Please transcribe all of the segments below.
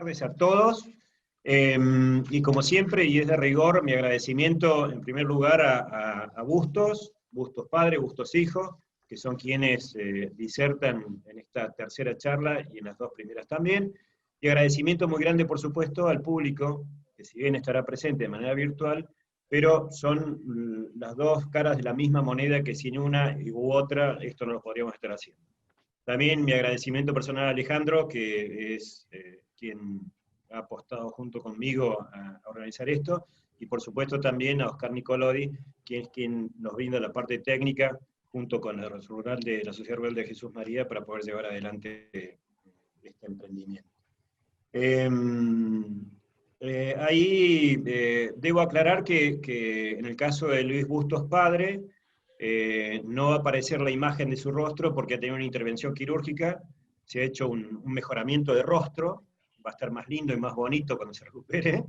tardes a todos. Y como siempre, y es de rigor, mi agradecimiento en primer lugar a Bustos padre, Bustos hijo, que son quienes disertan en esta tercera charla y en las dos primeras también. Y agradecimiento muy grande, por supuesto, al público, que si bien estará presente de manera virtual, pero son las dos caras de la misma moneda, que sin una u otra esto no lo podríamos estar haciendo. También mi agradecimiento personal a Alejandro, que es quien ha apostado junto conmigo a organizar esto, y por supuesto también a Oscar Nicolodi, quien es quien nos brinda la parte técnica, junto con el rural de la Sociedad Rural de Jesús María, para poder llevar adelante este emprendimiento. Debo aclarar que en el caso de Luis Bustos padre, no va a aparecer la imagen de su rostro porque ha tenido una intervención quirúrgica, se ha hecho un mejoramiento de rostro, va a estar más lindo y más bonito cuando se recupere,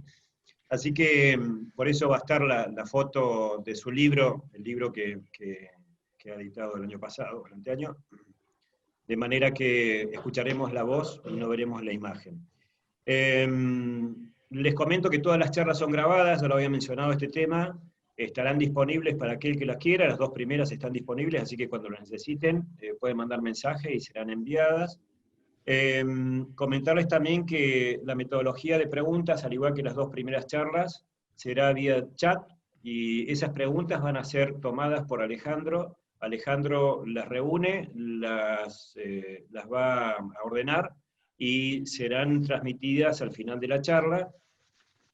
así que por eso va a estar la foto de su libro, el libro que ha editado el año pasado, el anteaño, de manera que escucharemos la voz y no veremos la imagen. Les comento que todas las charlas son grabadas, ya lo había mencionado este tema, estarán disponibles para aquel que las quiera, las dos primeras están disponibles, así que cuando las necesiten pueden mandar mensaje y serán enviadas. Comentarles también que la metodología de preguntas, al igual que las dos primeras charlas, será vía chat, y esas preguntas van a ser tomadas por Alejandro. Alejandro las reúne, las va a ordenar, y serán transmitidas al final de la charla.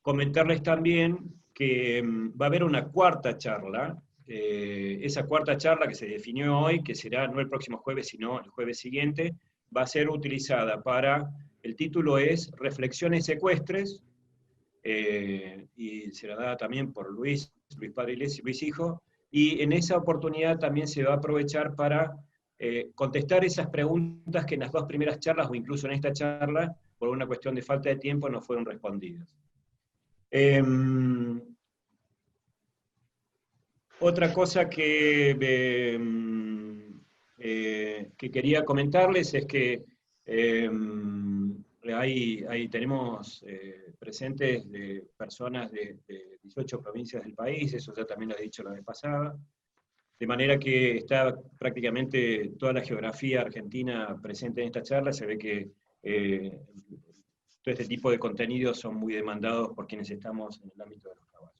Comentarles también que va a haber una cuarta charla, esa cuarta charla que se definió hoy, que será no el próximo jueves, sino el jueves siguiente, va a ser utilizada para, el título es Reflexiones Ecuestres, y será dada también por Luis padre y Luis hijo, y en esa oportunidad también se va a aprovechar para contestar esas preguntas que en las dos primeras charlas, o incluso en esta charla, por una cuestión de falta de tiempo, no fueron respondidas. Otra cosa que quería comentarles es que ahí tenemos presentes de personas de 18 provincias del país, eso ya también lo he dicho la vez pasada, de manera que está prácticamente toda la geografía argentina presente en esta charla. Se ve que todo este tipo de contenidos son muy demandados por quienes estamos en el ámbito de los caballos.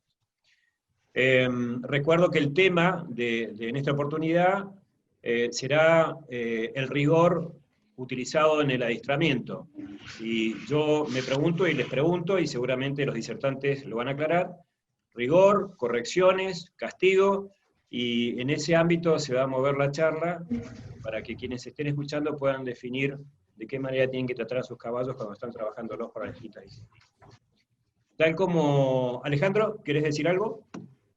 Recuerdo que el tema en esta oportunidad será el rigor utilizado en el adiestramiento. Y yo me pregunto y les pregunto, y seguramente los disertantes lo van a aclarar: rigor, correcciones, castigo, y en ese ámbito se va a mover la charla para que quienes estén escuchando puedan definir de qué manera tienen que tratar a sus caballos cuando están trabajándolos para la digitalización. Tal como... Alejandro, ¿querés decir algo?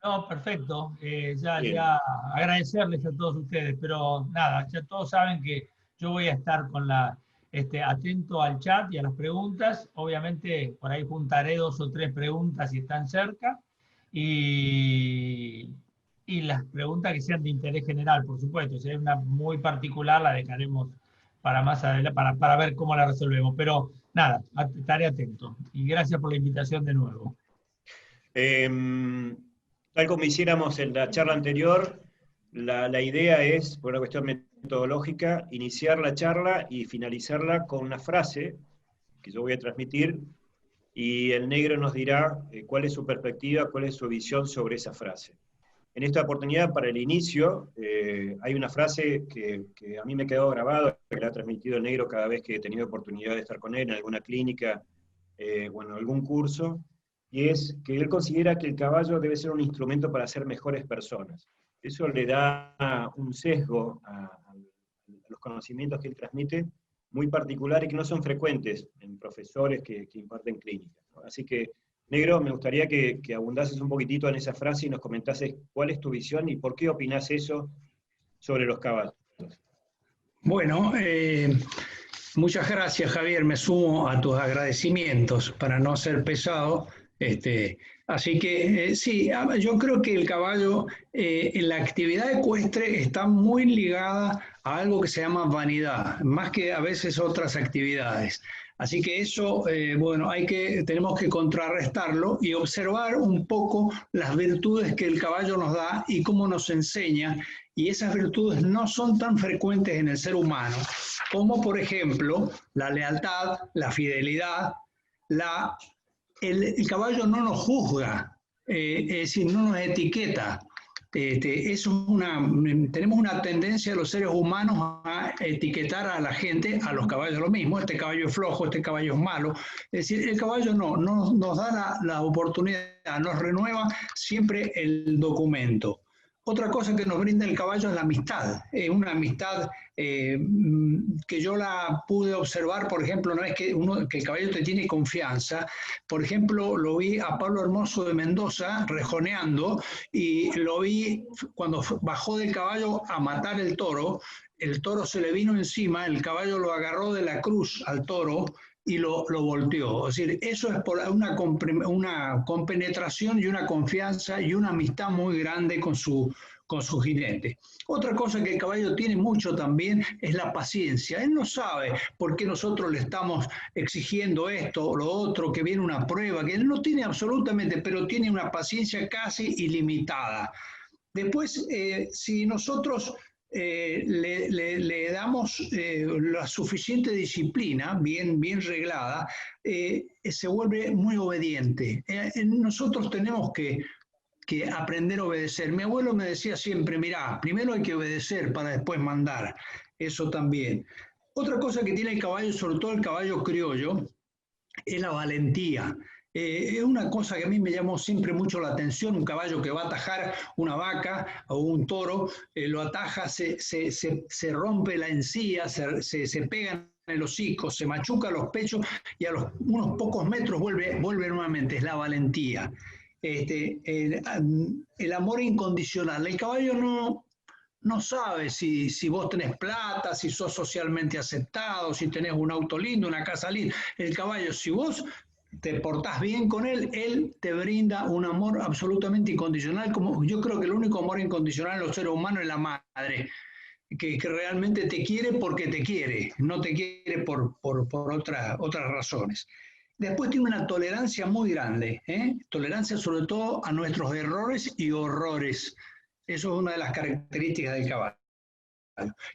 No, perfecto. Ya agradecerles a todos ustedes, pero nada, ya todos saben que yo voy a estar con atento al chat y a las preguntas. Obviamente, por ahí juntaré 2 o 3 preguntas si están cerca, y las preguntas que sean de interés general, por supuesto. Si hay una muy particular, la dejaremos para más adelante, para ver cómo la resolvemos. Pero nada, estaré atento. Y gracias por la invitación de nuevo. Tal como hiciéramos en la charla anterior, la idea es, por una cuestión metodológica, iniciar la charla y finalizarla con una frase que yo voy a transmitir, y el negro nos dirá cuál es su perspectiva, cuál es su visión sobre esa frase. En esta oportunidad, para el inicio, hay una frase que a mí me quedó grabada, que la ha transmitido el negro cada vez que he tenido oportunidad de estar con él en alguna clínica o en algún curso, y es que él considera que el caballo debe ser un instrumento para ser mejores personas. Eso le da un sesgo a los conocimientos que él transmite, muy particular, y que no son frecuentes en profesores que imparten clínicas, ¿no? Así que, negro, me gustaría que abundases un poquitito en esa frase y nos comentases cuál es tu visión y por qué opinás eso sobre los caballos. Bueno, muchas gracias, Javier. Me sumo a tus agradecimientos para no ser pesado. Así que sí, yo creo que el caballo en la actividad ecuestre está muy ligada a algo que se llama vanidad, más que a veces otras actividades. Así que eso, bueno, tenemos que contrarrestarlo y observar un poco las virtudes que el caballo nos da y cómo nos enseña. Y esas virtudes no son tan frecuentes en el ser humano, como por ejemplo la lealtad, la fidelidad. El caballo no nos juzga, es decir, no nos etiqueta. Tenemos una tendencia los seres humanos a etiquetar a la gente, a los caballos lo mismo, este caballo es flojo, este caballo es malo. Es decir, el caballo no nos da la oportunidad, nos renueva siempre el documento. Otra cosa que nos brinda el caballo es la amistad, una amistad que yo la pude observar, por ejemplo, no es que el caballo te tiene confianza. Por ejemplo, lo vi a Pablo Hermoso de Mendoza rejoneando y lo vi cuando bajó del caballo a matar el toro se le vino encima, el caballo lo agarró de la cruz al toro y lo volteó. Es decir, eso es por una compenetración y una confianza y una amistad muy grande con su jinete. Otra cosa que el caballo tiene mucho también es la paciencia. Él no sabe por qué nosotros le estamos exigiendo esto o lo otro, que viene una prueba, que él no tiene absolutamente, pero tiene una paciencia casi ilimitada. Después, si nosotros le damos la suficiente disciplina, bien reglada, se vuelve muy obediente. Nosotros tenemos que aprender a obedecer. Mi abuelo me decía siempre, mirá, primero hay que obedecer para después mandar. Eso también. Otra cosa que tiene el caballo, sobre todo el caballo criollo, es la valentía. Es una cosa que a mí me llamó siempre mucho la atención, un caballo que va a atajar una vaca o un toro, lo ataja, se rompe la encía, se pega en el hocico, se machuca los pechos y a unos pocos metros vuelve nuevamente, es la valentía. El amor incondicional. El caballo no sabe si vos tenés plata, si sos socialmente aceptado, si tenés un auto lindo, una casa linda. El caballo, si vos te portás bien con él te brinda un amor absolutamente incondicional. Como yo creo que el único amor incondicional en los seres humanos es la madre, que realmente te quiere porque te quiere, no te quiere por otras razones. Después tiene una tolerancia muy grande, tolerancia sobre todo a nuestros errores y horrores. Eso es una de las características del caballo.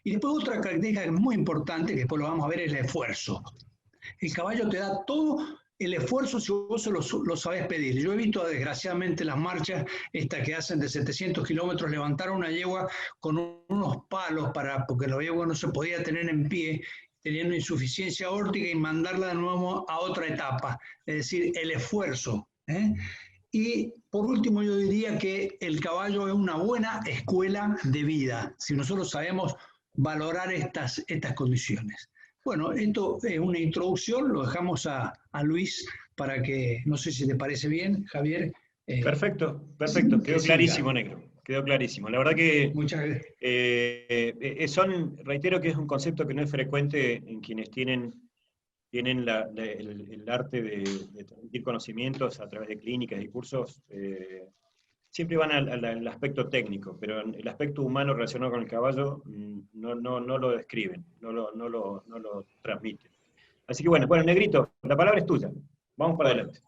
Y después otra característica muy importante, que después lo vamos a ver, es el esfuerzo. El caballo te da todo el esfuerzo si vos lo sabés pedir. Yo he visto desgraciadamente las marchas estas que hacen de 700 kilómetros, levantar una yegua con unos palos porque la yegua no se podía tener en pie, teniendo insuficiencia aórtica, y mandarla de nuevo a otra etapa. Es decir, el esfuerzo. Y por último yo diría que el caballo es una buena escuela de vida, si nosotros sabemos valorar estas condiciones. Bueno, esto es una introducción, lo dejamos a Luis para que, no sé si te parece bien, Javier. Perfecto, quedó clarísimo, Negro, quedó clarísimo. La verdad que reitero que es un concepto que no es frecuente en quienes tienen el arte de transmitir conocimientos a través de clínicas y cursos. Siempre van al aspecto técnico, pero el aspecto humano relacionado con el caballo no lo describen, no lo transmiten. Así que bueno, Negrito, la palabra es tuya. Vamos para adelante.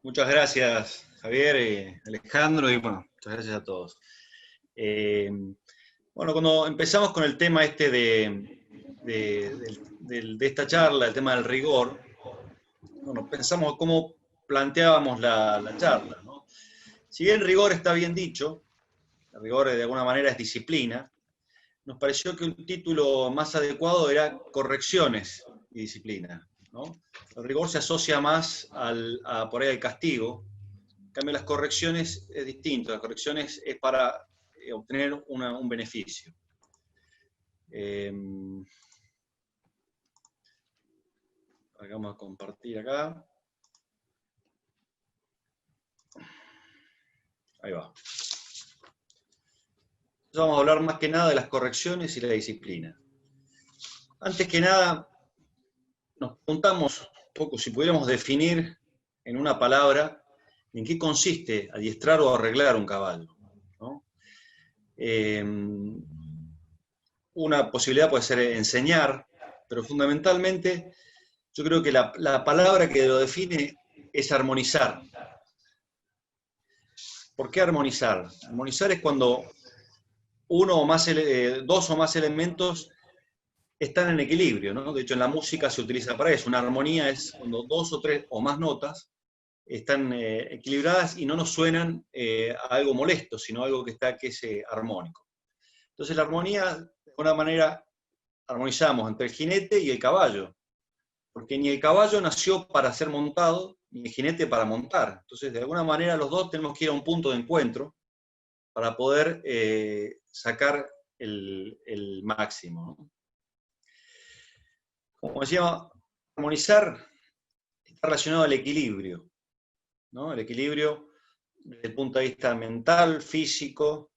Muchas gracias, Javier y Alejandro, y bueno, muchas gracias a todos. Bueno, cuando empezamos con el tema de esta charla, el tema del rigor, bueno, pensamos cómo planteábamos la charla, ¿no? Si bien rigor está bien dicho, el rigor de alguna manera es disciplina, nos pareció que un título más adecuado era correcciones y disciplina, ¿no? El rigor se asocia más por ahí al castigo, en cambio las correcciones es distinto, las correcciones es para obtener un beneficio. Vamos a compartir acá. Ahí va. Entonces vamos a hablar más que nada de las correcciones y la disciplina. Antes que nada, nos preguntamos un poco si pudiéramos definir en una palabra en qué consiste adiestrar o arreglar un caballo, ¿no? Una posibilidad puede ser enseñar, pero fundamentalmente Yo creo que la palabra que lo define es armonizar. ¿Por qué armonizar? Armonizar es cuando dos o más elementos están en equilibrio, ¿no? De hecho, en la música se utiliza para eso. Una armonía es cuando dos o tres o más notas están equilibradas y no nos suenan a algo molesto, sino algo que es armónico. Entonces la armonía, de alguna manera, armonizamos entre el jinete y el caballo, porque ni el caballo nació para ser montado, ni el jinete para montar. Entonces, de alguna manera, los dos tenemos que ir a un punto de encuentro para poder sacar el máximo, ¿no? Como decía, armonizar está relacionado al equilibrio, ¿no? El equilibrio desde el punto de vista mental, físico,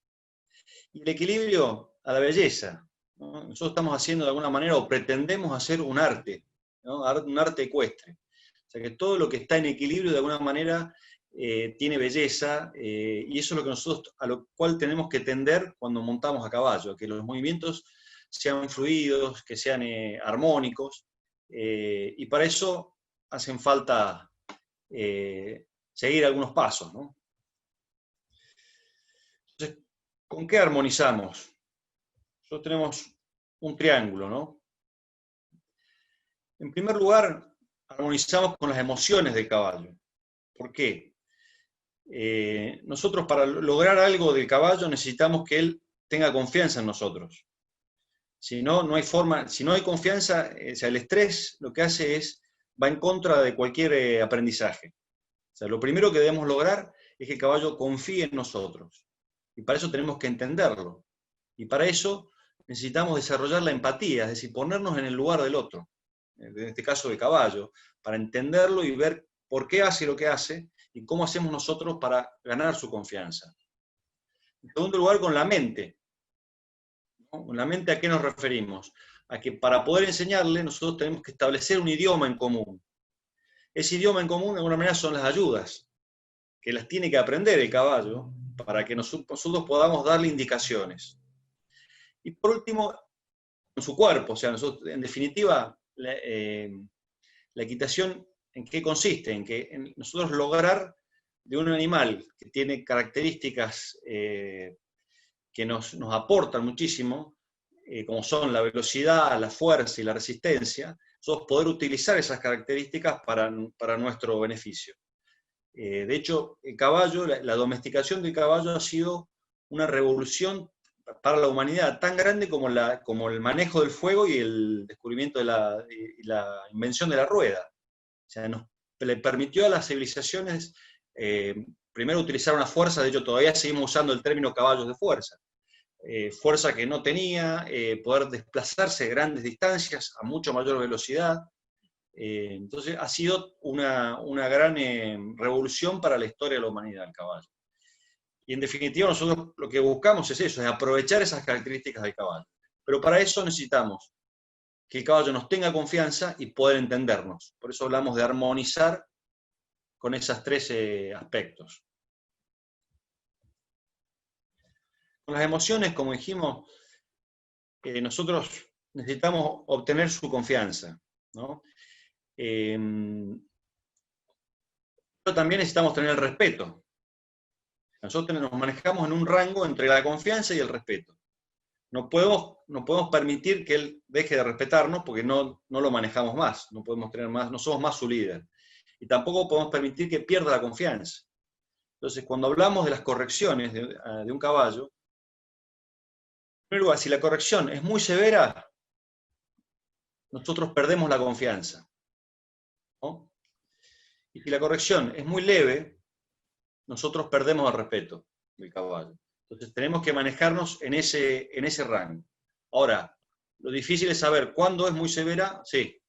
y el equilibrio a la belleza, ¿no? Nosotros estamos haciendo de alguna manera, o pretendemos hacer un arte, ¿no? Un arte ecuestre. O sea que todo lo que está en equilibrio de alguna manera tiene belleza, y eso es lo que a lo cual tenemos que tender cuando montamos a caballo, que los movimientos sean fluidos, que sean armónicos, y para eso hacen falta seguir algunos pasos, ¿no? Entonces, ¿con qué armonizamos? Nosotros tenemos un triángulo, ¿no? En primer lugar, armonizamos con las emociones del caballo. ¿Por qué? Nosotros para lograr algo del caballo necesitamos que él tenga confianza en nosotros. Si no, no hay forma, si no hay confianza, o sea, el estrés lo que hace va en contra de cualquier aprendizaje. O sea, lo primero que debemos lograr es que el caballo confíe en nosotros. Y para eso tenemos que entenderlo. Y para eso necesitamos desarrollar la empatía, es decir, ponernos en el lugar del otro, en este caso del caballo, para entenderlo y ver por qué hace lo que hace y cómo hacemos nosotros para ganar su confianza. En segundo lugar, con la mente. ¿Con la mente a qué nos referimos? A que para poder enseñarle nosotros tenemos que establecer un idioma en común. Ese idioma en común de alguna manera son las ayudas, que las tiene que aprender el caballo para que nosotros podamos darle indicaciones. Y por último, con su cuerpo, o sea, en definitiva, la equitación, ¿en qué consiste? En nosotros lograr de un animal que tiene características que nos aportan muchísimo, como son la velocidad, la fuerza y la resistencia, nosotros poder utilizar esas características para nuestro beneficio. De hecho, el caballo, la domesticación del caballo ha sido una revolución para la humanidad tan grande como el manejo del fuego y el descubrimiento y la invención de la rueda. O sea, le permitió a las civilizaciones primero utilizar una fuerza, de hecho todavía seguimos usando el término caballos de fuerza. Fuerza que no tenía, poder desplazarse grandes distancias a mucho mayor velocidad. Entonces ha sido una gran revolución para la historia de la humanidad, el caballo. Y en definitiva nosotros lo que buscamos es eso, es aprovechar esas características del caballo. Pero para eso necesitamos que el caballo nos tenga confianza y poder entendernos. Por eso hablamos de armonizar con esos tres aspectos. Con las emociones, como dijimos, nosotros necesitamos obtener su confianza, ¿no? Pero también necesitamos tener el respeto. Nosotros nos manejamos en un rango entre la confianza y el respeto. No podemos permitir que él deje de respetarnos porque no lo manejamos más, no podemos tener más, no somos más su líder. Y tampoco podemos permitir que pierda la confianza. Entonces, cuando hablamos de las correcciones de un caballo, en primer lugar, si la corrección es muy severa, nosotros perdemos la confianza, ¿no? Y si la corrección es muy leve, nosotros perdemos el respeto del caballo. Entonces tenemos que manejarnos en ese rango. Ahora, lo difícil es saber cuándo es muy severa, sí.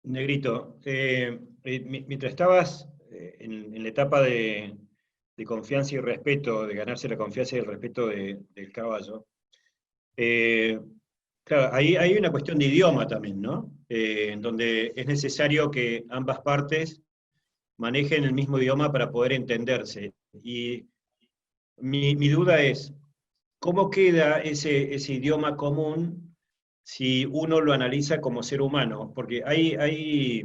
Negrito, mientras estabas en la etapa de confianza y respeto, de ganarse la confianza y el respeto del caballo, claro, ahí hay una cuestión de idioma también, ¿no? En donde es necesario que ambas partes manejen el mismo idioma para poder entenderse. Y mi duda es, ¿cómo queda ese idioma común si uno lo analiza como ser humano, porque hay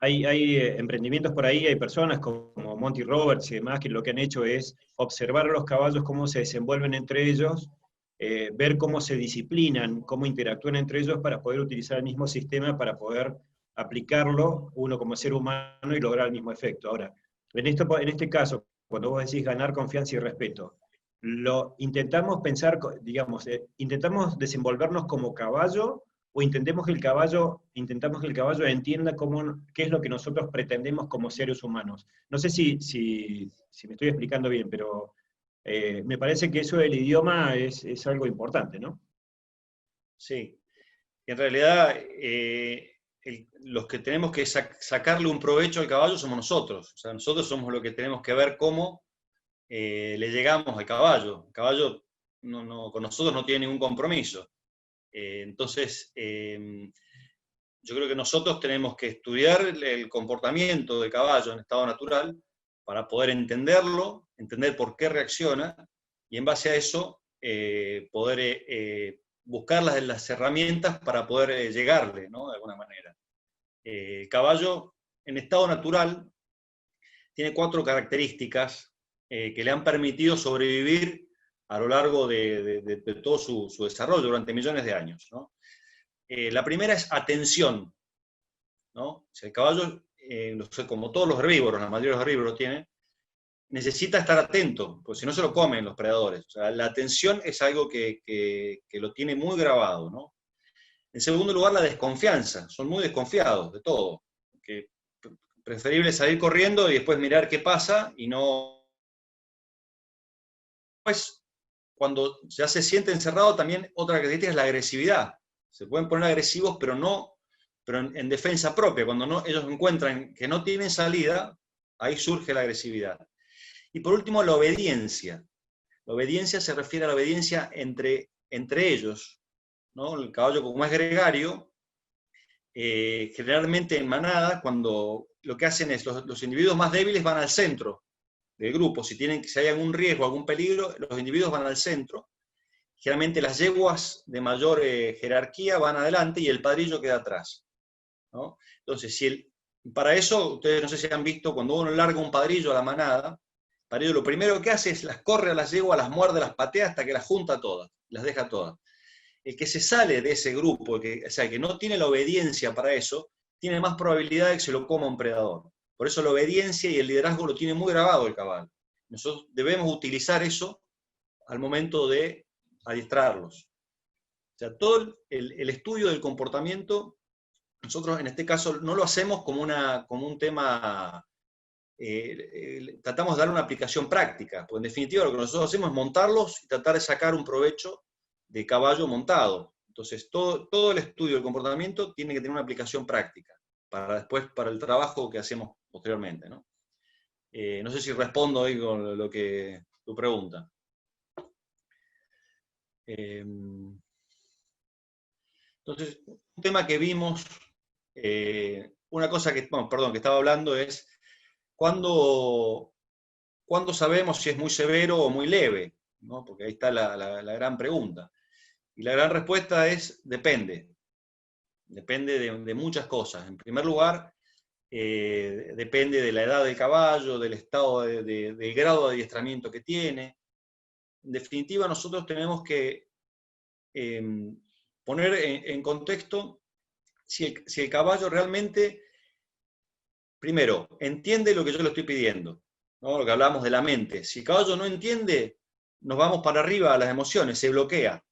emprendimientos por ahí, hay personas como Monty Roberts y demás que lo que han hecho es observar a los caballos cómo se desenvuelven entre ellos, ver cómo se disciplinan, cómo interactúan entre ellos para poder utilizar el mismo sistema, para poder aplicarlo uno como ser humano y lograr el mismo efecto. Ahora, en este caso, cuando vos decís ganar confianza y respeto, lo intentamos pensar, digamos, intentamos desenvolvernos como caballo o intentamos que el caballo entienda qué es lo que nosotros pretendemos como seres humanos. No sé si me estoy explicando bien, pero me parece que eso del idioma es algo importante, ¿no? Sí. En realidad, los que tenemos que sacarle un provecho al caballo somos nosotros. O sea, nosotros somos los que tenemos que ver cómo le llegamos al caballo. El caballo con nosotros no tiene ningún compromiso. Entonces, yo creo que nosotros tenemos que estudiar el comportamiento del caballo en estado natural para poder entenderlo, entender por qué reacciona, y en base a eso poder buscar las herramientas para poder llegarle, ¿no? De alguna manera. El caballo en estado natural tiene 4 características que le han permitido sobrevivir a lo largo de todo su desarrollo durante millones de años, ¿no? La primera es atención, ¿no? O sea, el caballo, como todos los herbívoros, la mayoría de los herbívoros tienen, necesita estar atento, porque si no se lo comen los predadores. O sea, la atención es algo que lo tiene muy grabado, ¿no? En segundo lugar, la desconfianza. Son muy desconfiados de todo. Que preferible salir corriendo y después mirar qué pasa y no... Pues, cuando ya se siente encerrado, también otra característica es la agresividad. Se pueden poner agresivos, pero en defensa propia. Cuando ellos encuentran que no tienen salida, ahí surge la agresividad. Y por último, la obediencia. La obediencia se refiere a la obediencia entre ellos, ¿no? El caballo, como es gregario, generalmente en manada, cuando lo que hacen es los individuos más débiles van al centro del grupo. Si hay algún riesgo, algún peligro, los individuos van al centro. Generalmente las yeguas de mayor jerarquía van adelante y el padrillo queda atrás, ¿no? Entonces, para eso, ustedes no sé si han visto, cuando uno larga un padrillo a la manada, el padrillo lo primero que hace es las corre a las yeguas, las muerde, las patea hasta que las junta todas, las deja todas. El que se sale de ese grupo, o sea, que no tiene la obediencia para eso, tiene más probabilidad de que se lo coma un predador. Por eso la obediencia y el liderazgo lo tiene muy grabado el caballo. Nosotros debemos utilizar eso al momento de adiestrarlos. O sea, todo el estudio del comportamiento, nosotros en este caso no lo hacemos como un tema, tratamos de dar una aplicación práctica, porque en definitiva lo que nosotros hacemos es montarlos y tratar de sacar un provecho de caballo montado. Entonces, todo el estudio del comportamiento tiene que tener una aplicación práctica, para el trabajo que hacemos posteriormente, ¿no? No sé si respondo ahí con lo que tu pregunta. Entonces, un tema que vimos, una cosa que estaba hablando es ¿cuándo sabemos si es muy severo o muy leve? ¿No? Porque ahí está la gran pregunta. Y la gran respuesta es depende. Depende de muchas cosas. En primer lugar, depende de la edad del caballo, del estado, del grado de adiestramiento que tiene. En definitiva, nosotros tenemos que poner en contexto si el caballo realmente, primero, entiende lo que yo le estoy pidiendo, ¿no? Lo que hablamos de la mente. Si el caballo no entiende, nos vamos para arriba a las emociones, se bloquea.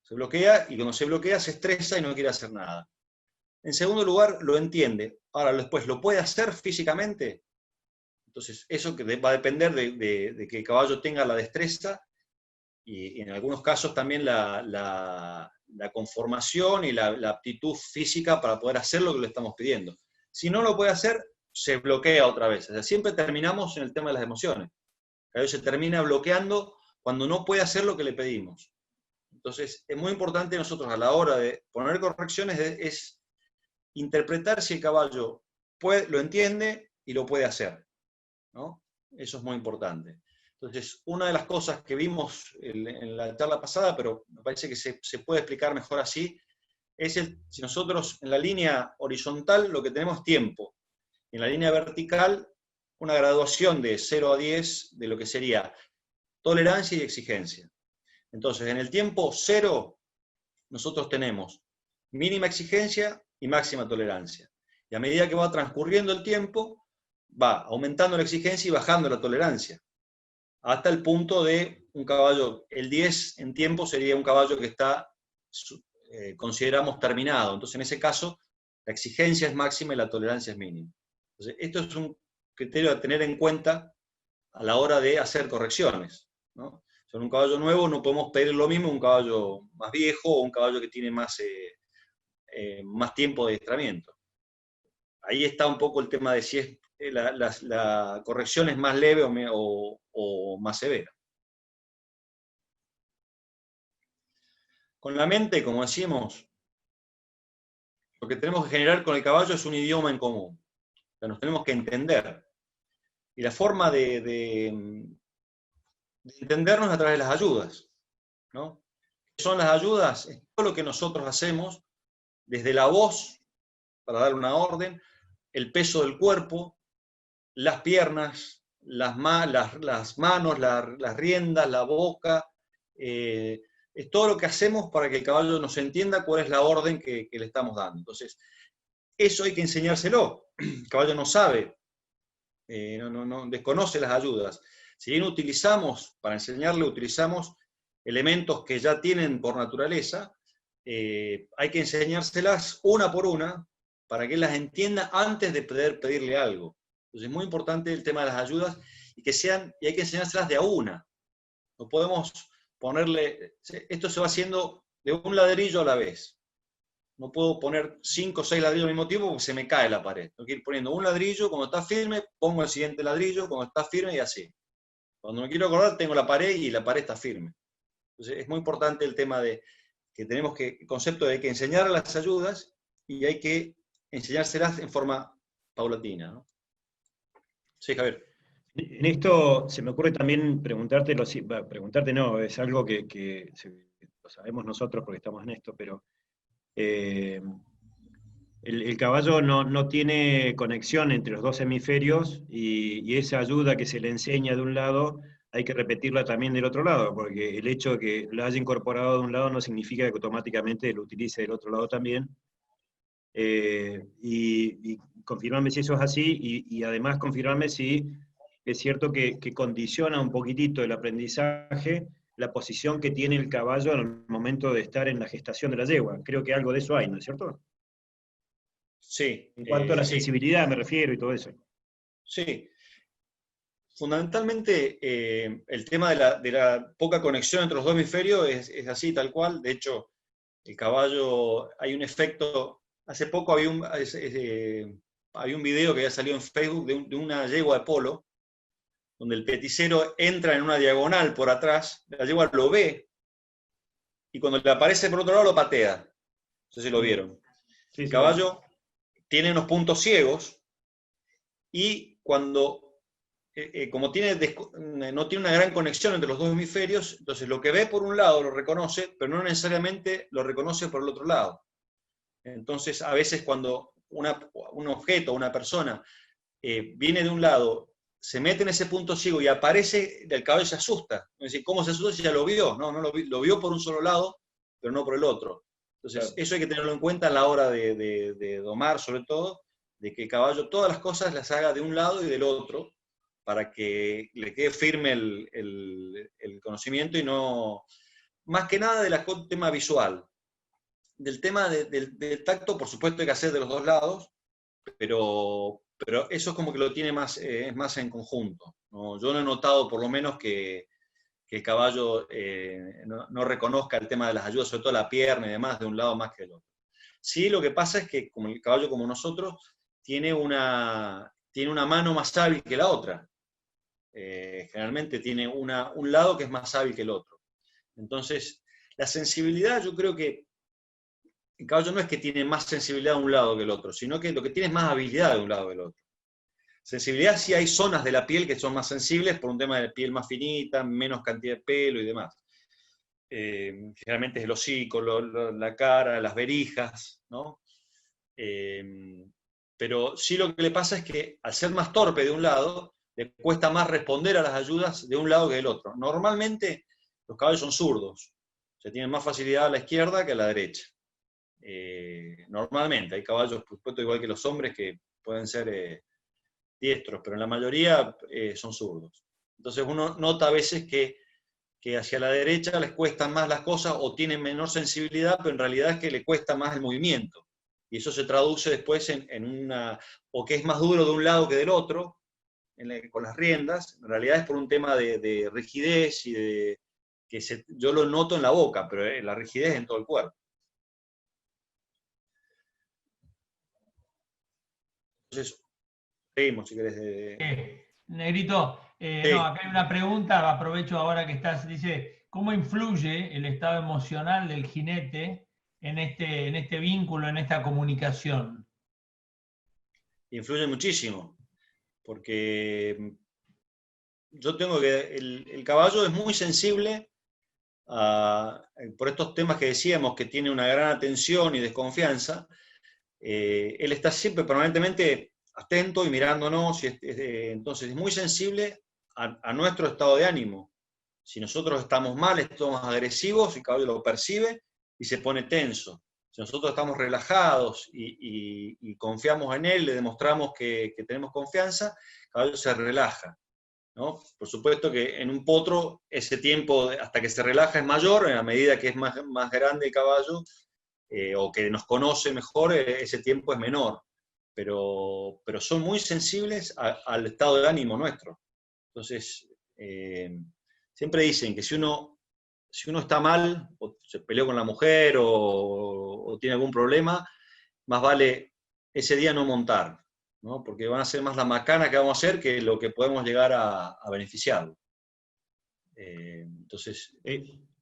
Se bloquea y cuando se bloquea se estresa y no quiere hacer nada. En segundo lugar, lo entiende. Ahora, después, ¿lo puede hacer físicamente? Entonces, eso va a depender de que el caballo tenga la destreza y en algunos casos también la conformación y la aptitud física para poder hacer lo que le estamos pidiendo. Si no lo puede hacer, se bloquea otra vez. O sea, siempre terminamos en el tema de las emociones. El caballo se termina bloqueando cuando no puede hacer lo que le pedimos. Entonces, es muy importante nosotros a la hora de poner correcciones es interpretar si el caballo lo entiende y lo puede hacer, ¿no? Eso es muy importante. Entonces, una de las cosas que vimos en la charla pasada, pero me parece que se puede explicar mejor así, es si nosotros en la línea horizontal lo que tenemos es tiempo, en la línea vertical una graduación de 0 a 10 de lo que sería tolerancia y exigencia. Entonces, en el tiempo 0, nosotros tenemos mínima exigencia y máxima tolerancia. Y a medida que va transcurriendo el tiempo, va aumentando la exigencia y bajando la tolerancia. Hasta el punto de un caballo, el 10 en tiempo sería un caballo que está, consideramos terminado. Entonces, en ese caso, la exigencia es máxima y la tolerancia es mínima. Entonces, esto es un criterio a tener en cuenta a la hora de hacer correcciones, ¿no? En un caballo nuevo no podemos pedir lo mismo a un caballo más viejo o un caballo que tiene más tiempo de adiestramiento. Ahí está un poco el tema de si es, la corrección es más leve o más severa. Con la mente, como decimos, lo que tenemos que generar con el caballo es un idioma en común. O sea, nos tenemos que entender. Y la forma de entendernos a través de las ayudas, ¿no? ¿Qué son las ayudas? Es todo lo que nosotros hacemos, desde la voz, para dar una orden, el peso del cuerpo, las piernas, las manos, las riendas, la boca, es todo lo que hacemos para que el caballo nos entienda cuál es la orden que le estamos dando. Entonces, eso hay que enseñárselo. El caballo no sabe, no desconoce las ayudas. Si bien para enseñarle, utilizamos elementos que ya tienen por naturaleza, hay que enseñárselas una por una para que él las entienda antes de poder pedirle algo. Entonces es muy importante el tema de las ayudas y hay que enseñárselas de a una. No podemos ponerle, esto se va haciendo de un ladrillo a la vez. No puedo poner 5 o 6 ladrillos al mismo tiempo porque se me cae la pared. Tengo que ir poniendo un ladrillo, cuando está firme, pongo el siguiente ladrillo, cuando está firme y así. Cuando me quiero acordar, tengo la pared y la pared está firme. Entonces es muy importante el tema de que tenemos el concepto de que enseñar las ayudas y hay que enseñárselas en forma paulatina, ¿no? Sí, Javier. En esto se me ocurre también preguntarte no, es algo que lo sabemos nosotros porque estamos en esto, pero el caballo no tiene conexión entre los dos hemisferios y esa ayuda que se le enseña de un lado hay que repetirla también del otro lado, porque el hecho de que la haya incorporado de un lado no significa que automáticamente lo utilice del otro lado también. Y confirmarme si eso es así, y además confirmarme si es cierto que condiciona un poquitito el aprendizaje la posición que tiene el caballo en el momento de estar en la gestación de la yegua. Creo que algo de eso hay, ¿no es cierto? Sí. En cuanto a la sensibilidad me refiero y todo eso. Sí. Fundamentalmente, el tema de la poca conexión entre los dos hemisferios es así, tal cual. De hecho, el caballo, hay un efecto. Hace poco había un video que había salido en Facebook de una yegua de polo, donde el peticero entra en una diagonal por atrás, la yegua lo ve, y cuando le aparece por otro lado lo patea. No sé si lo vieron. Sí, el caballo tiene unos puntos ciegos, y cuando como no tiene una gran conexión entre los dos hemisferios, entonces lo que ve por un lado lo reconoce, pero no necesariamente lo reconoce por el otro lado. Entonces, a veces cuando un objeto, una persona, viene de un lado, se mete en ese punto ciego y aparece, el caballo se asusta. Es decir, ¿cómo se asusta si ya lo vio? No lo vio por un solo lado, pero no por el otro. Entonces, claro, eso hay que tenerlo en cuenta a la hora de domar, sobre todo, de que el caballo todas las cosas las haga de un lado y del otro, para que le quede firme el conocimiento y no, más que nada del tema visual. Del tema del tacto, por supuesto hay que hacer de los dos lados, pero eso es como que lo tiene más, es más en conjunto, ¿no? Yo no he notado por lo menos que el caballo no reconozca el tema de las ayudas, sobre todo la pierna y demás, de un lado más que del otro. Sí, lo que pasa es que como el caballo como nosotros tiene una mano más hábil que la otra. Generalmente tiene un lado que es más hábil que el otro. Entonces, la sensibilidad, yo creo que el caballo no es que tiene más sensibilidad de un lado que el otro, sino que lo que tiene es más habilidad de un lado que el otro. Sensibilidad sí hay zonas de la piel que son más sensibles por un tema de piel más finita, menos cantidad de pelo y demás. Generalmente es el hocico, la cara, las verijas, ¿no? Pero sí lo que le pasa es que al ser más torpe de un lado, le cuesta más responder a las ayudas de un lado que del otro. Normalmente los caballos son zurdos, o sea, tienen más facilidad a la izquierda que a la derecha. Normalmente, hay caballos, por supuesto, igual que los hombres, que pueden ser diestros, pero en la mayoría son zurdos. Entonces uno nota a veces que hacia la derecha les cuestan más las cosas o tienen menor sensibilidad, pero en realidad es que le cuesta más el movimiento. Y eso se traduce después en una, o que es más duro de un lado que del otro, con las riendas. En realidad es por un tema de rigidez y de que yo lo noto en la boca, pero la rigidez en todo el cuerpo. Entonces, seguimos si querés. Negrito, Sí. no, acá hay una pregunta, aprovecho ahora que estás, dice, ¿cómo influye el estado emocional del jinete en este vínculo, en esta comunicación? Influye muchísimo, porque yo tengo que, el caballo es muy sensible por estos temas que decíamos, que tiene una gran atención y desconfianza. Él está siempre permanentemente atento y mirándonos, entonces es muy sensible a nuestro estado de ánimo. Si nosotros estamos mal, estamos agresivos, el caballo lo percibe y se pone tenso. Si nosotros estamos relajados y confiamos en él, le demostramos que tenemos confianza, el caballo se relaja, ¿no? Por supuesto que en un potro ese tiempo hasta que se relaja es mayor, a medida que es más grande el caballo, o que nos conoce mejor, ese tiempo es menor. Pero son muy sensibles al estado de ánimo nuestro. Entonces, siempre dicen que si uno está mal, o se peleó con la mujer, o tiene algún problema, más vale ese día no montar, ¿no? Porque van a ser más la macana que vamos a hacer que lo que podemos llegar a beneficiarlo. Entonces...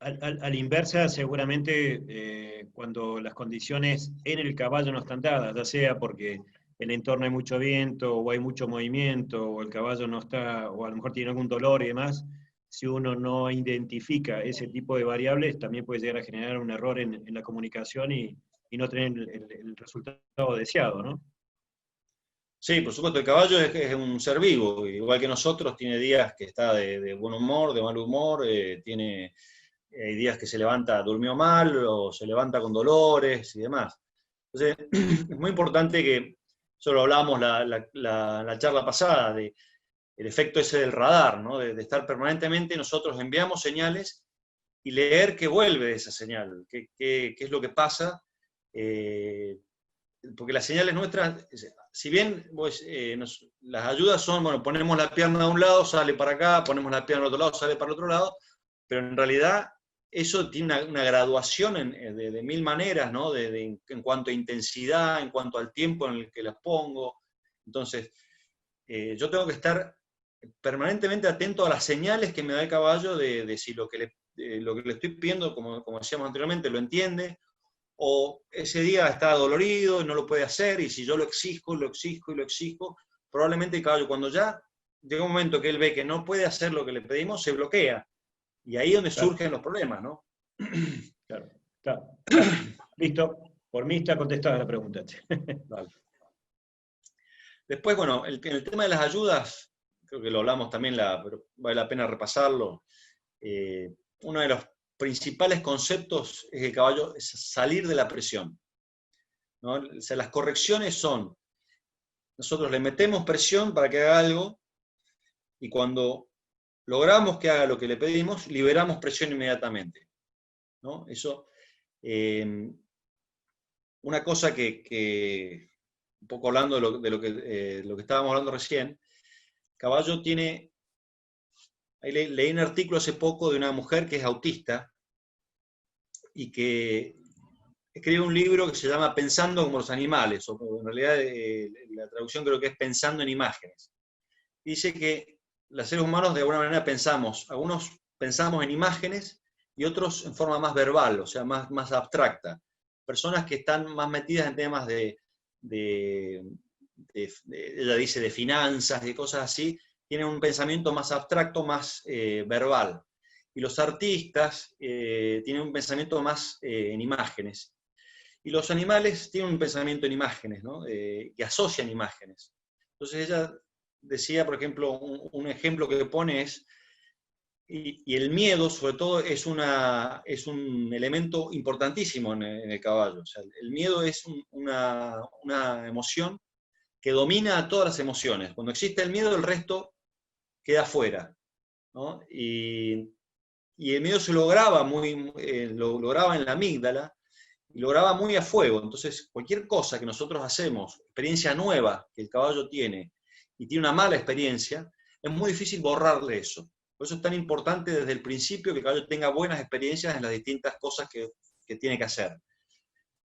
A la inversa, seguramente cuando las condiciones en el caballo no están dadas, ya sea porque en el entorno hay mucho viento, o hay mucho movimiento, o el caballo no está, o a lo mejor tiene algún dolor y demás, si uno no identifica ese tipo de variables, también puede llegar a generar un error en la comunicación y no tener el resultado deseado, ¿no? Sí, por supuesto, el caballo es un ser vivo, igual que nosotros, tiene días que está de buen humor, de mal humor, hay días que se levanta, durmió mal, o se levanta con dolores y demás. Entonces, es muy importante que, eso lo hablamos la charla pasada, el efecto ese del radar, ¿no? De estar permanentemente, nosotros enviamos señales y leer qué vuelve de esa señal, qué es lo que pasa, porque las señales nuestras, si bien pues, las ayudas son, bueno, ponemos la pierna de un lado, sale para acá, ponemos la pierna del otro lado, sale para el otro lado, pero en realidad eso tiene una graduación de mil maneras, ¿no? En cuanto a intensidad, en cuanto al tiempo en el que las pongo. Entonces, yo tengo que estar permanentemente atento a las señales que me da el caballo de si lo que le estoy pidiendo, como decíamos anteriormente, lo entiende, o ese día está dolorido y no lo puede hacer, y si yo lo exijo, probablemente el caballo, cuando ya llega un momento que él ve que no puede hacer lo que le pedimos, se bloquea. Y ahí es donde surgen los problemas, ¿no? Claro. Listo, por mí está contestada la pregunta. Vale. Después, bueno, en el tema de las ayudas, creo que lo hablamos también, pero vale la pena repasarlo. Uno de los principales conceptos es que el caballo es salir de la presión, ¿no? O sea, las correcciones son, nosotros le metemos presión para que haga algo, y cuando logramos que haga lo que le pedimos, liberamos presión inmediatamente, ¿no? Eso, una cosa que un poco hablando de lo que estábamos hablando recién, caballo tiene, ahí leí un artículo hace poco de una mujer que es autista y que escribe un libro que se llama Pensando como los animales, o en realidad la traducción creo que es Pensando en imágenes. Dice que los seres humanos de alguna manera pensamos, algunos pensamos en imágenes y otros en forma más verbal, o sea, más abstracta. Personas que están más metidas en temas de ella dice de finanzas, de cosas así, tienen un pensamiento más abstracto, más verbal. Y los artistas tienen un pensamiento más en imágenes. Y los animales tienen un pensamiento en imágenes, ¿no? Que asocian imágenes. Entonces ella decía, por ejemplo, un ejemplo que pone es, y el miedo, sobre todo, es un elemento importantísimo en el caballo. O sea, el miedo es una emoción que domina a todas las emociones. Cuando existe el miedo, el resto queda fuera, ¿no? Y el miedo se lograba lo lograba en la amígdala, y lo graba muy a fuego. Entonces, cualquier cosa que nosotros hacemos, experiencia nueva que el caballo tiene, y tiene una mala experiencia, es muy difícil borrarle eso. Por eso es tan importante desde el principio que el caballo tenga buenas experiencias en las distintas cosas que tiene que hacer.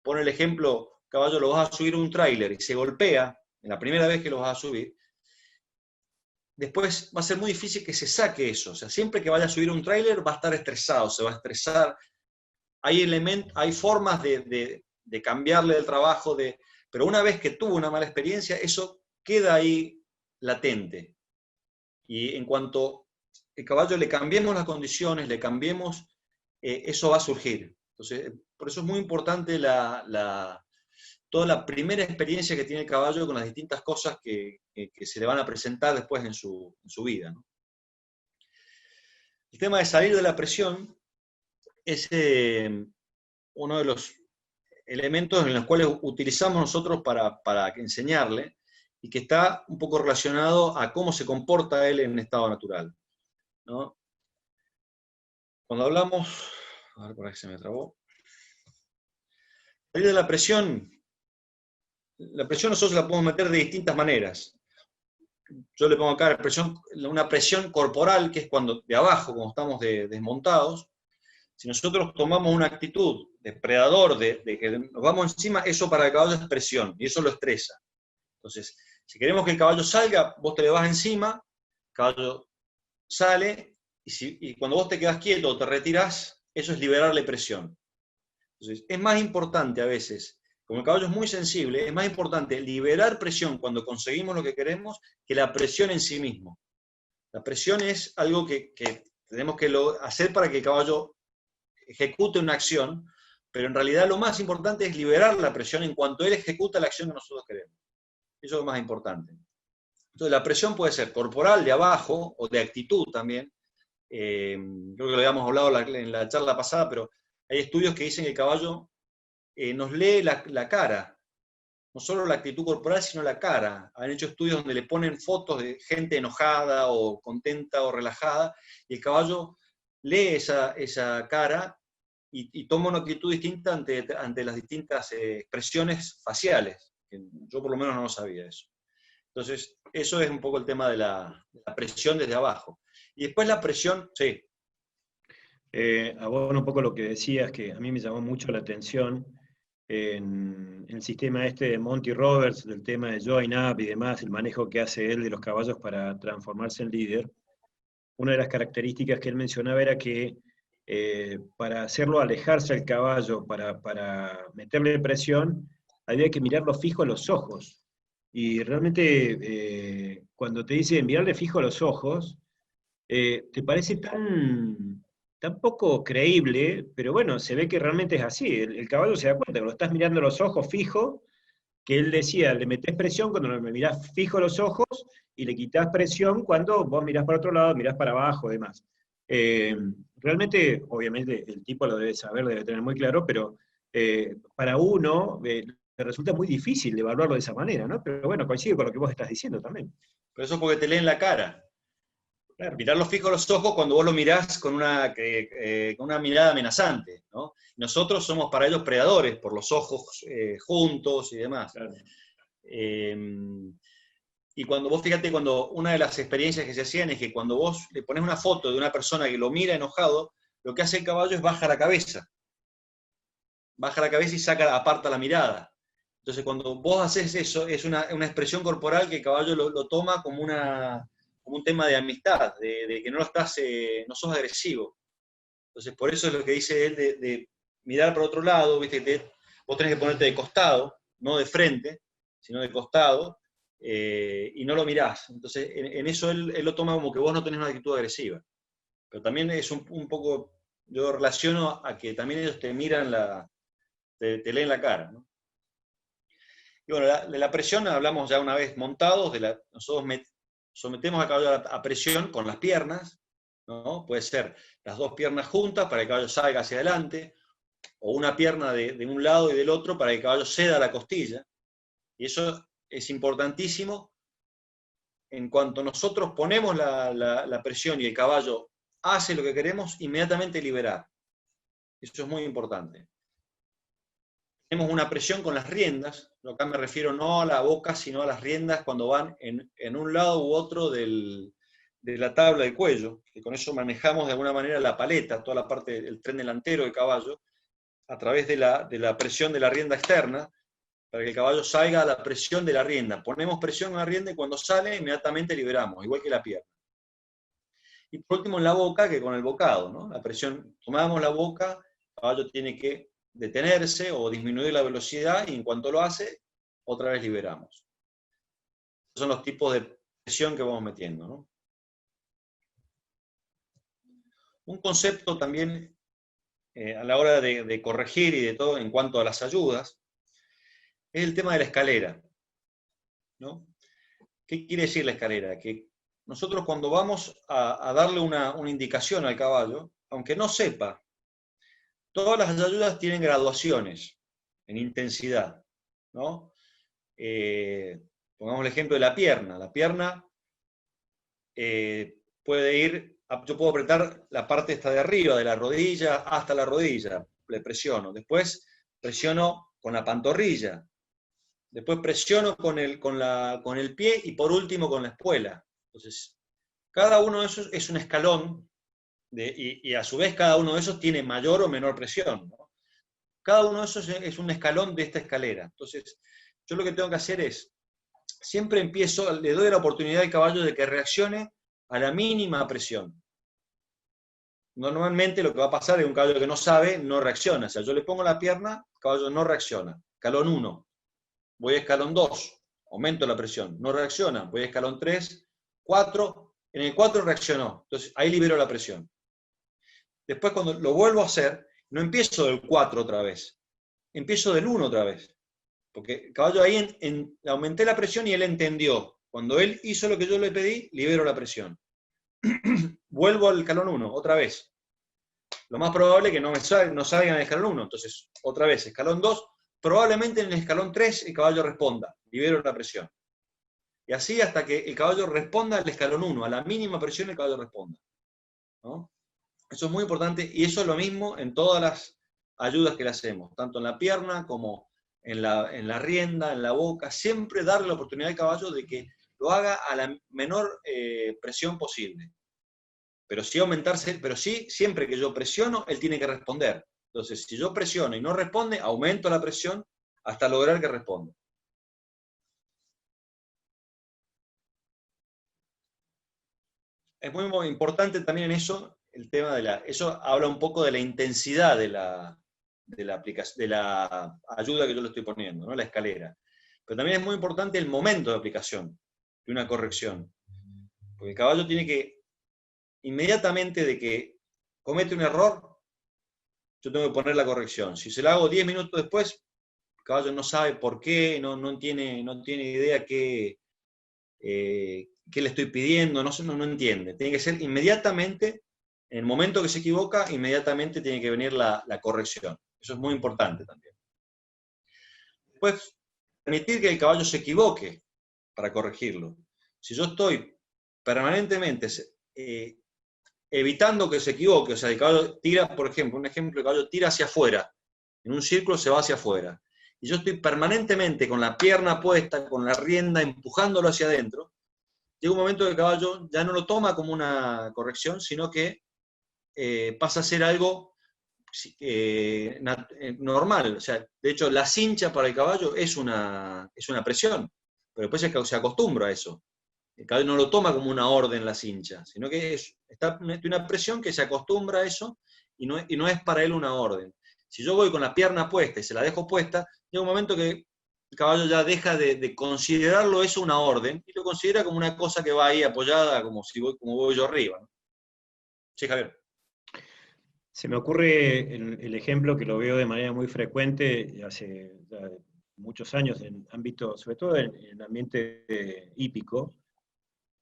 Pon el ejemplo, caballo, lo vas a subir a un tráiler y se golpea, en la primera vez que lo vas a subir, después va a ser muy difícil que se saque eso. O sea, siempre que vaya a subir un tráiler va a estar estresado, se va a estresar. Hay formas de cambiarle el trabajo, pero una vez que tuvo una mala experiencia, eso queda ahí latente. Y en cuanto el caballo le cambiemos las condiciones, le cambiemos, eso va a surgir. Entonces, por eso es muy importante toda la primera experiencia que tiene el caballo con las distintas cosas que se le van a presentar después en su vida, ¿no? El tema de salir de la presión es uno de los elementos en los cuales utilizamos nosotros para enseñarle, y que está un poco relacionado a cómo se comporta él en estado natural, ¿no? Cuando hablamos, a ver, por ahí se me trabó, salir de la presión nosotros la podemos meter de distintas maneras. Yo le pongo acá una presión corporal, que es cuando de abajo, cuando estamos desmontados. Si nosotros tomamos una actitud de predador, de que nos vamos encima, eso para el caballo es presión, y eso lo estresa. Entonces, si queremos que el caballo salga, vos te le vas encima, el caballo sale, y cuando vos te quedás quieto o te retirás, eso es liberarle presión. Entonces, es más importante a veces, como el caballo es muy sensible, es más importante liberar presión cuando conseguimos lo que queremos que la presión en sí mismo. La presión es algo que tenemos que hacer para que el caballo ejecute una acción, pero en realidad lo más importante es liberar la presión en cuanto él ejecuta la acción que nosotros queremos. Eso es lo más importante. Entonces la presión puede ser corporal, de abajo, o de actitud también. Creo que lo habíamos hablado en la charla pasada, pero hay estudios que dicen que el caballo nos lee la cara, no solo la actitud corporal, sino la cara. Han hecho estudios donde le ponen fotos de gente enojada o contenta o relajada, y el caballo lee esa cara y toma una actitud distinta ante las distintas expresiones faciales. Yo por lo menos no lo sabía eso. Entonces, eso es un poco el tema de la presión desde abajo. Y después la presión, sí. Abono un poco lo que decías, que a mí me llamó mucho la atención en el sistema este de Monty Roberts, del tema de join up y demás, el manejo que hace él de los caballos para transformarse en líder. Una de las características que él mencionaba era que para hacerlo alejarse al caballo, para meterle presión, había que mirarlo fijo a los ojos. Y realmente cuando te dicen mirarle fijo a los ojos, te parece tan poco creíble, pero bueno, se ve que realmente es así. El caballo se da cuenta que lo estás mirando a los ojos fijo, que él decía, le metés presión cuando me mirás fijo a los ojos, y le quitas presión cuando vos mirás para otro lado, mirás para abajo, demás. Realmente, obviamente, el tipo lo debe saber, debe tener muy claro, pero para uno le resulta muy difícil evaluarlo de esa manera, ¿no? Pero bueno, coincide con lo que vos estás diciendo también. Pero eso es porque te leen la cara. Claro. Mirarlo fijo a los ojos cuando vos lo mirás con una mirada amenazante, ¿no? Nosotros somos para ellos predadores, por los ojos juntos y demás. Claro. Y cuando vos, fíjate, cuando una de las experiencias que se hacían es que cuando vos le pones una foto de una persona que lo mira enojado, lo que hace el caballo es baja la cabeza. Baja la cabeza y aparta la mirada. Entonces cuando vos haces eso, es una expresión corporal que el caballo lo toma como un tema de amistad, de que no sos agresivo. Entonces por eso es lo que dice él de mirar para otro lado, ¿viste? Vos tenés que ponerte de costado, no de frente, sino de costado, y no lo mirás. Entonces, en eso él lo toma como que vos no tenés una actitud agresiva. Pero también es un poco, yo relaciono a que también ellos te miran, te leen la cara, ¿no? Y bueno, de la presión hablamos ya una vez montados, nosotros sometemos al caballo a presión con las piernas, ¿no? Puede ser las dos piernas juntas para que el caballo salga hacia adelante, o una pierna de un lado y del otro para que el caballo ceda la costilla. Y eso es importantísimo. En cuanto nosotros ponemos la presión y el caballo hace lo que queremos, inmediatamente liberar. Eso es muy importante. Tenemos una presión con las riendas, acá me refiero no a la boca, sino a las riendas cuando van en un lado u otro de la tabla del cuello, que con eso manejamos de alguna manera la paleta, toda la parte del tren delantero del caballo, a través de la presión de la rienda externa, para que el caballo salga a la presión de la rienda. Ponemos presión en la rienda y cuando sale, inmediatamente liberamos, igual que la pierna. Y por último en la boca, que con el bocado, ¿no? La presión, tomamos la boca, el caballo tiene que detenerse o disminuir la velocidad y en cuanto lo hace, otra vez liberamos. Esos son los tipos de presión que vamos metiendo, ¿no? Un concepto también a la hora de corregir y de todo en cuanto a las ayudas es el tema de la escalera, ¿no? ¿Qué quiere decir la escalera? Que nosotros cuando vamos a darle una indicación al caballo, aunque no sepa, todas las ayudas tienen graduaciones en intensidad, ¿no? Pongamos el ejemplo de la pierna. La pierna puede ir, yo puedo apretar la parte esta de arriba, de la rodilla hasta la rodilla, le presiono. Después presiono con la pantorrilla. Después presiono con el pie y por último con la espuela. Entonces, cada uno de esos es un escalón y a su vez cada uno de esos tiene mayor o menor presión, ¿no? Cada uno de esos es un escalón de esta escalera. Entonces, yo lo que tengo que hacer es, siempre le doy la oportunidad al caballo de que reaccione a la mínima presión. Normalmente lo que va a pasar es un caballo que no sabe, no reacciona. O sea, yo le pongo la pierna, el caballo no reacciona. Escalón 1. Voy a escalón 2, aumento la presión, no reacciona. Voy a escalón 3, 4, en el 4 reaccionó. Entonces ahí libero la presión. Después cuando lo vuelvo a hacer, no empiezo del 4 otra vez, empiezo del 1 otra vez. Porque el caballo ahí le aumenté la presión y él entendió. Cuando él hizo lo que yo le pedí, libero la presión. Vuelvo al escalón 1, otra vez. Lo más probable es que no salga en el escalón 1. Entonces, otra vez, escalón 2, probablemente en el escalón 3 el caballo responda, libero la presión. Y así hasta que el caballo responda al escalón 1, a la mínima presión el caballo responda, ¿no? Eso es muy importante y eso es lo mismo en todas las ayudas que le hacemos, tanto en la pierna como en la rienda, en la boca, siempre darle la oportunidad al caballo de que lo haga a la menor presión posible. Pero sí, siempre que yo presiono, él tiene que responder. Entonces, si yo presiono y no responde, aumento la presión hasta lograr que responda. Es muy importante también en eso, el tema eso habla un poco de la intensidad de la ayuda que yo le estoy poniendo, ¿no? La escalera. Pero también es muy importante el momento de aplicación de una corrección. Porque el caballo tiene que, inmediatamente de que comete un error, yo tengo que poner la corrección. Si se la hago 10 minutos después, el caballo no sabe por qué, no tiene idea qué le estoy pidiendo, no entiende. Tiene que ser inmediatamente, en el momento que se equivoca, inmediatamente tiene que venir la corrección. Eso es muy importante también. Después, permitir que el caballo se equivoque para corregirlo. Si yo estoy permanentemente evitando que se equivoque, o sea, el caballo tira, por ejemplo, el caballo tira hacia afuera, en un círculo se va hacia afuera, y yo estoy permanentemente con la pierna puesta, con la rienda, empujándolo hacia adentro, llega un momento que el caballo ya no lo toma como una corrección, sino que pasa a ser algo normal. O sea, de hecho, la cincha para el caballo es una presión, pero después se acostumbra a eso. El caballo no lo toma como una orden la cincha, sino que está una presión que se acostumbra a eso y no es para él una orden. Si yo voy con la pierna puesta y se la dejo puesta, llega un momento que el caballo ya deja de considerarlo eso una orden, y lo considera como una cosa que va ahí apoyada, como voy yo arriba, ¿no? Sí, Javier. Se me ocurre el ejemplo que lo veo de manera muy frecuente hace ya muchos años en ámbito, sobre todo en el ambiente hípico,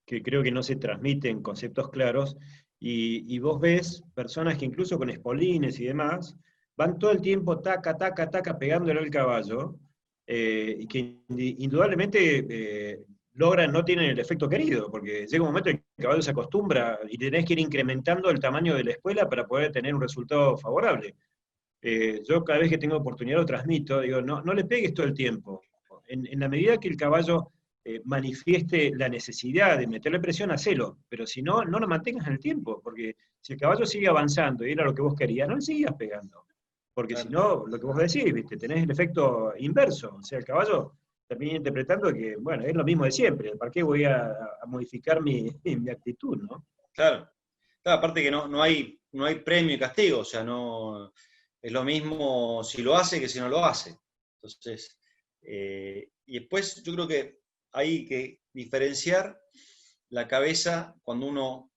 que creo que no se transmiten conceptos claros, y vos ves personas que incluso con espolines y demás, van todo el tiempo taca, taca, taca, pegándole al caballo, y que indudablemente no tienen el efecto querido, porque llega un momento en que el caballo se acostumbra y tenés que ir incrementando el tamaño de la espuela para poder tener un resultado favorable. Yo cada vez que tengo oportunidad lo transmito, digo, no le pegues todo el tiempo. En la medida que el caballo manifieste la necesidad de meterle presión, hacelo, pero si no, no lo mantengas en el tiempo, porque si el caballo sigue avanzando y era lo que vos querías, no le sigas pegando. Porque Claro. si no, lo que vos decís, ¿viste? Tenés el efecto inverso, o sea, el caballo termina interpretando que, bueno, es lo mismo de siempre, ¿para qué voy a modificar mi actitud, ¿no? Claro. Claro, aparte que no hay premio y castigo, o sea, no es lo mismo si lo hace que si no lo hace. Entonces, y después yo creo que hay que diferenciar la cabeza cuando uno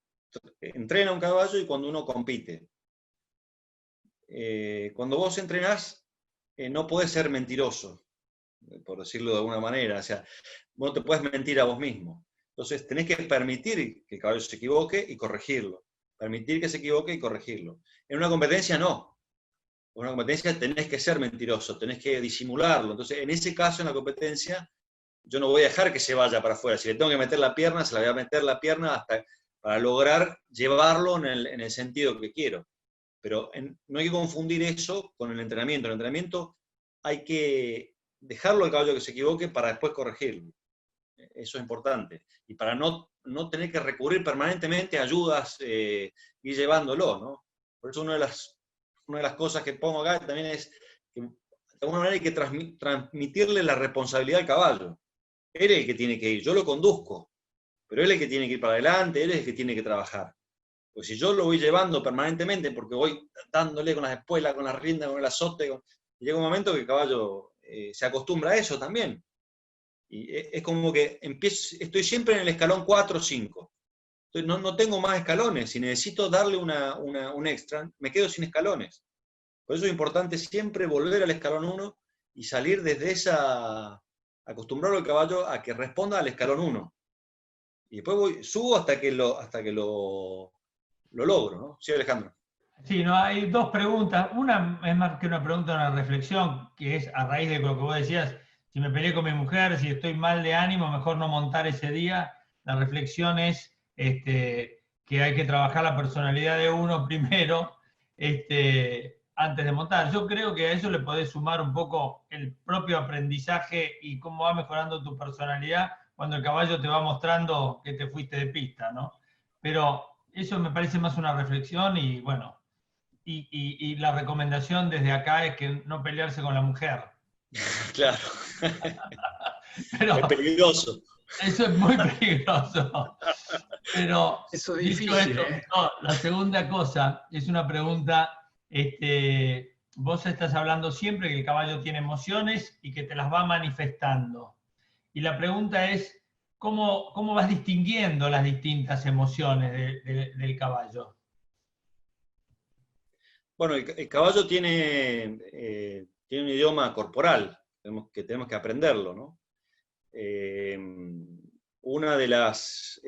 entrena un caballo y cuando uno compite. Cuando vos entrenás, no podés ser mentiroso, por decirlo de alguna manera, o sea, vos no te puedes mentir a vos mismo. Entonces tenés que permitir que el caballo se equivoque y corregirlo. Permitir que se equivoque y corregirlo. En una competencia no. En una competencia tenés que ser mentiroso, tenés que disimularlo. Entonces, en ese caso, en la competencia, yo no voy a dejar que se vaya para afuera. Si le tengo que meter la pierna, se la voy a meter la pierna hasta para lograr llevarlo en el sentido que quiero. Pero no hay que confundir eso con el entrenamiento. En el entrenamiento hay que dejarlo al caballo que se equivoque para después corregirlo. Eso es importante. Y para no tener que recurrir permanentemente a ayudas y llevándolo, ¿no? Por eso una de las cosas que pongo acá también es que de alguna manera hay que transmitirle la responsabilidad al caballo. Él es el que tiene que ir, yo lo conduzco, pero él es el que tiene que ir para adelante, él es el que tiene que trabajar. Pues si yo lo voy llevando permanentemente, porque voy dándole con las espuelas, con las riendas, con el azote, llega un momento que el caballo se acostumbra a eso también. Y es como que estoy siempre en el escalón 4 o 5. Entonces no tengo más escalones. Si necesito darle un extra, me quedo sin escalones. Por eso es importante siempre volver al escalón 1 y salir desde acostumbrar al caballo a que responda al escalón 1. Y después subo hasta que lo logro, ¿no? Sí, Alejandro. Sí, no, hay dos preguntas. Una es más que una pregunta, una reflexión, que es a raíz de lo que vos decías, si me peleé con mi mujer, si estoy mal de ánimo, mejor no montar ese día. La reflexión es que hay que trabajar la personalidad de uno primero antes de montar. Yo creo que a eso le podés sumar un poco el propio aprendizaje y cómo va mejorando tu personalidad cuando el caballo te va mostrando que te fuiste de pista, ¿no? Pero eso me parece más una reflexión y bueno, y la recomendación desde acá es que no pelearse con la mujer. Claro. Pero es peligroso. eso es muy peligroso. Pero eso es difícil, esto, no, la segunda cosa es una pregunta, vos estás hablando siempre que el caballo tiene emociones y que te las va manifestando. Y la pregunta es, ¿cómo vas distinguiendo las distintas emociones del caballo? Bueno, el caballo tiene un idioma corporal, que tenemos que aprenderlo, ¿no? Una de las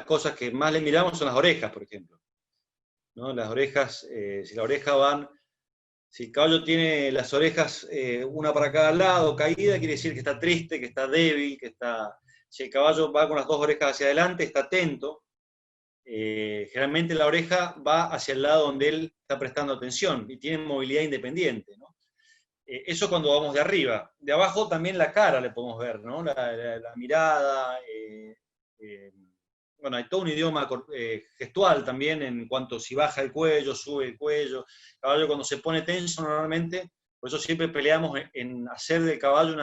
cosas que más le miramos son las orejas, por ejemplo, ¿no? Las orejas, si el caballo tiene las orejas una para cada lado, caída, quiere decir que está triste, que está débil, si el caballo va con las dos orejas hacia adelante, está atento. Generalmente la oreja va hacia el lado donde él está prestando atención y tiene movilidad independiente, ¿no? Eso cuando vamos de arriba. De abajo también la cara le podemos ver, ¿no? La mirada. Bueno, hay todo un idioma gestual también en cuanto si baja el cuello, sube el cuello. El caballo cuando se pone tenso normalmente, por eso siempre peleamos en hacer del caballo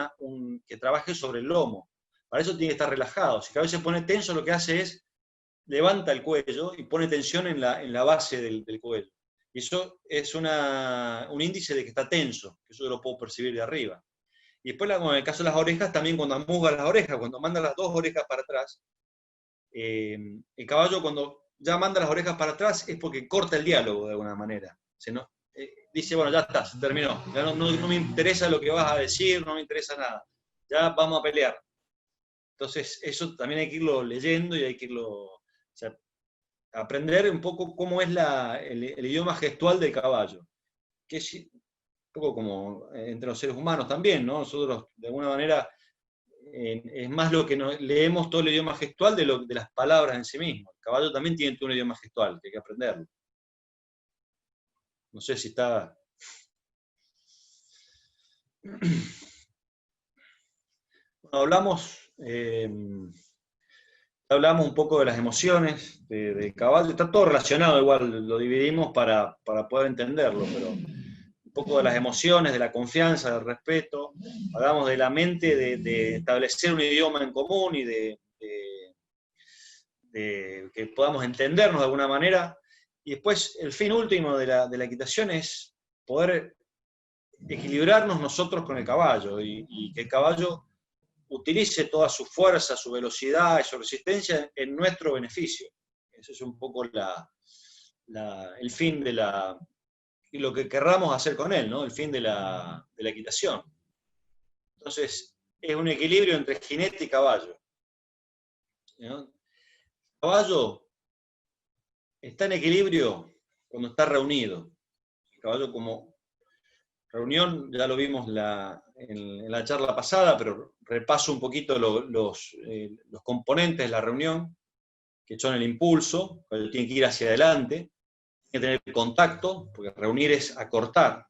que trabaje sobre el lomo. Para eso tiene que estar relajado. Si el caballo se pone tenso, lo que hace es levanta el cuello y pone tensión en la base del cuello. Y eso es un índice de que está tenso, que eso yo lo puedo percibir de arriba. Y después, en el caso de las orejas, también cuando amusga las orejas, cuando manda las dos orejas para atrás, el caballo cuando ya manda las orejas para atrás es porque corta el diálogo de alguna manera. Dice, bueno, ya está, se terminó. Ya no me interesa lo que vas a decir, no me interesa nada. Ya vamos a pelear. Entonces, eso también hay que irlo leyendo y hay que irlo... O sea, aprender un poco cómo es el idioma gestual del caballo. Que es un poco como entre los seres humanos también, ¿no? Nosotros, de alguna manera, es más lo que leemos todo el idioma gestual de las palabras en sí mismo. El caballo también tiene todo un idioma gestual, que hay que aprenderlo. No sé si está... Bueno, hablamos un poco de las emociones del caballo, está todo relacionado, igual lo dividimos para poder entenderlo, pero un poco de las emociones, de la confianza, del respeto, hablamos de la mente, de establecer un idioma en común y de que podamos entendernos de alguna manera, y después el fin último de la equitación es poder equilibrarnos nosotros con el caballo, y que el caballo utilice toda su fuerza, su velocidad y su resistencia en nuestro beneficio. Ese es un poco el fin y lo que querramos hacer con él, ¿no? El fin de la equitación. Entonces, es un equilibrio entre jinete y caballo, ¿no? El caballo está en equilibrio cuando está reunido. El caballo como reunión, ya lo vimos en la charla pasada, pero repaso un poquito los componentes de la reunión, que son el impulso, cuando tiene que ir hacia adelante, tiene que tener contacto, porque reunir es acortar.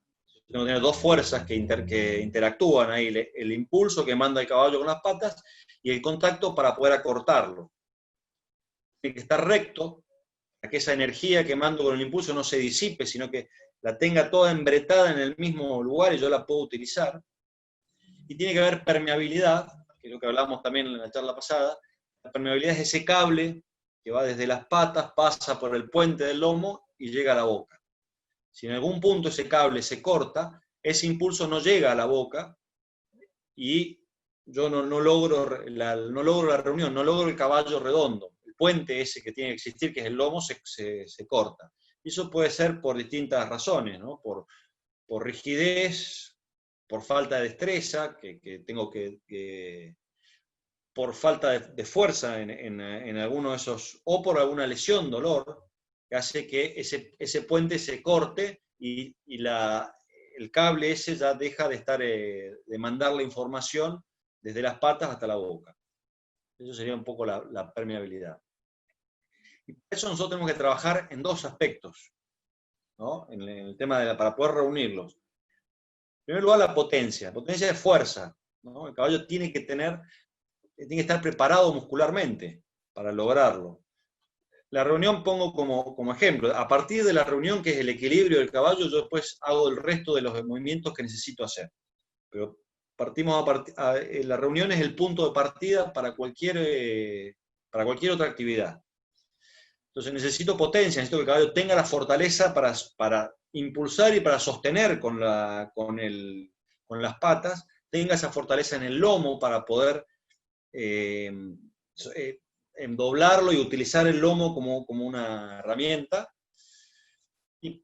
Tiene que tener dos fuerzas que interactúan ahí, el impulso que manda el caballo con las patas y el contacto para poder acortarlo. Tiene que estar recto, para que esa energía que mando con el impulso no se disipe, sino que la tenga toda embretada en el mismo lugar y yo la puedo utilizar. Y tiene que haber permeabilidad, que es lo que hablamos también en la charla pasada. La permeabilidad es ese cable que va desde las patas, pasa por el puente del lomo y llega a la boca. Si en algún punto ese cable se corta, ese impulso no llega a la boca y yo no logro la reunión, no logro el caballo redondo. El puente ese que tiene que existir, que es el lomo, se corta. Y eso puede ser por distintas razones, ¿no? Por rigidez, por falta de destreza, que tengo por falta de fuerza en alguno de esos, o por alguna lesión, dolor, que hace que ese puente se corte y el cable ese ya deja de estar, de mandar la información desde las patas hasta la boca. Eso sería un poco la permeabilidad. Y por eso nosotros tenemos que trabajar en dos aspectos, ¿no? En el tema para poder reunirlos. En primer lugar, la potencia. Potencia de fuerza, ¿no? El caballo tiene que estar preparado muscularmente para lograrlo. La reunión pongo como ejemplo. A partir de la reunión, que es el equilibrio del caballo, yo después hago el resto de los movimientos que necesito hacer. Pero la reunión es el punto de partida para cualquier otra actividad. Entonces necesito potencia, necesito que el caballo tenga la fortaleza para impulsar y para sostener con las patas, tenga esa fortaleza en el lomo para poder doblarlo y utilizar el lomo como una herramienta. Y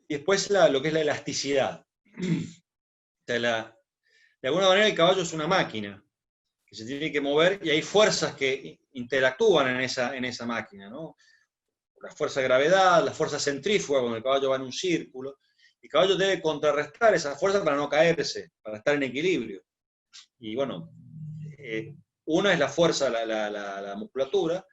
después lo que es la elasticidad. O sea, de alguna manera el caballo es una máquina que se tiene que mover y hay fuerzas que interactúan en esa máquina, ¿no? La fuerza de gravedad, la fuerza centrífuga, cuando el caballo va en un círculo. El caballo debe contrarrestar esa fuerza para no caerse, para estar en equilibrio. Y bueno, una es la fuerza, la musculatura,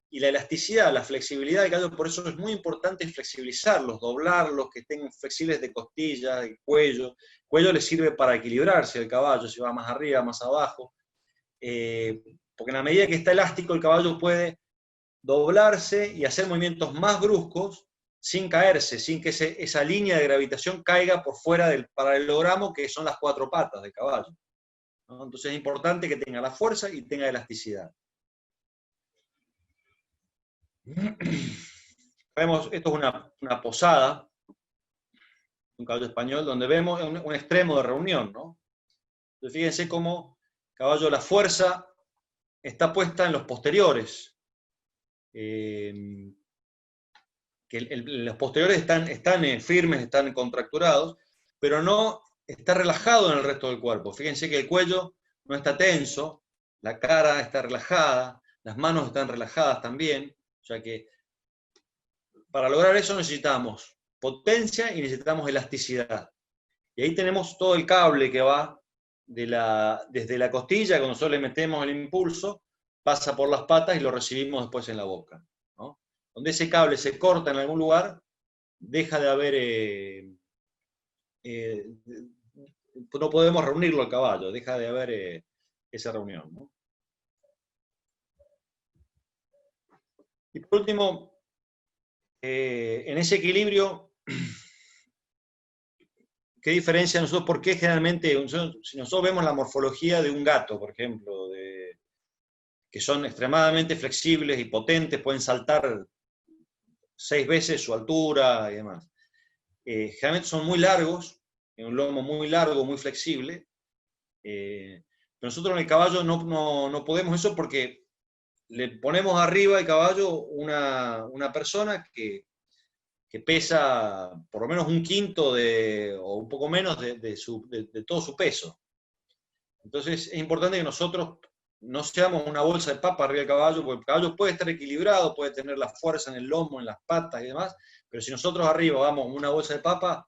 y la elasticidad, la flexibilidad del caballo. Por eso es muy importante flexibilizarlos, doblarlos, que estén flexibles de costillas, de cuello. El cuello le sirve para equilibrarse el caballo, si va más arriba, más abajo. Porque en la medida que está elástico, el caballo puede doblarse y hacer movimientos más bruscos sin caerse, sin que esa línea de gravitación caiga por fuera del paralelogramo, que son las cuatro patas del caballo, ¿no? Entonces es importante que tenga la fuerza y tenga elasticidad. Vemos, esto es una posada, un caballo español, donde vemos un extremo de reunión, ¿no? Entonces, fíjense cómo caballo, la fuerza está puesta en los posteriores. Que los posteriores están firmes, están contracturados, pero no está relajado en el resto del cuerpo. Fíjense que el cuello no está tenso, la cara está relajada, las manos están relajadas también. O sea que para lograr eso necesitamos potencia y necesitamos elasticidad. Y ahí tenemos todo el cable que va desde la costilla, cuando nosotros le metemos el impulso, pasa por las patas y lo recibimos después en la boca, ¿no? Donde ese cable se corta en algún lugar, deja de haber, no podemos reunirlo al caballo, deja de haber esa reunión, ¿no? Y por último, en ese equilibrio, ¿qué diferencia nosotros? ¿Por qué generalmente, si nosotros vemos la morfología de un gato, por ejemplo, que son extremadamente flexibles y potentes, pueden saltar 6 veces su altura y demás. Generalmente son muy largos, en un lomo muy largo, muy flexible, pero nosotros en el caballo no podemos eso porque le ponemos arriba al caballo una persona que pesa por lo menos un quinto o un poco menos de todo su peso. Entonces es importante que nosotros no seamos una bolsa de papa arriba del caballo, porque el caballo puede estar equilibrado, puede tener la fuerza en el lomo, en las patas y demás, pero si nosotros arriba vamos una bolsa de papa,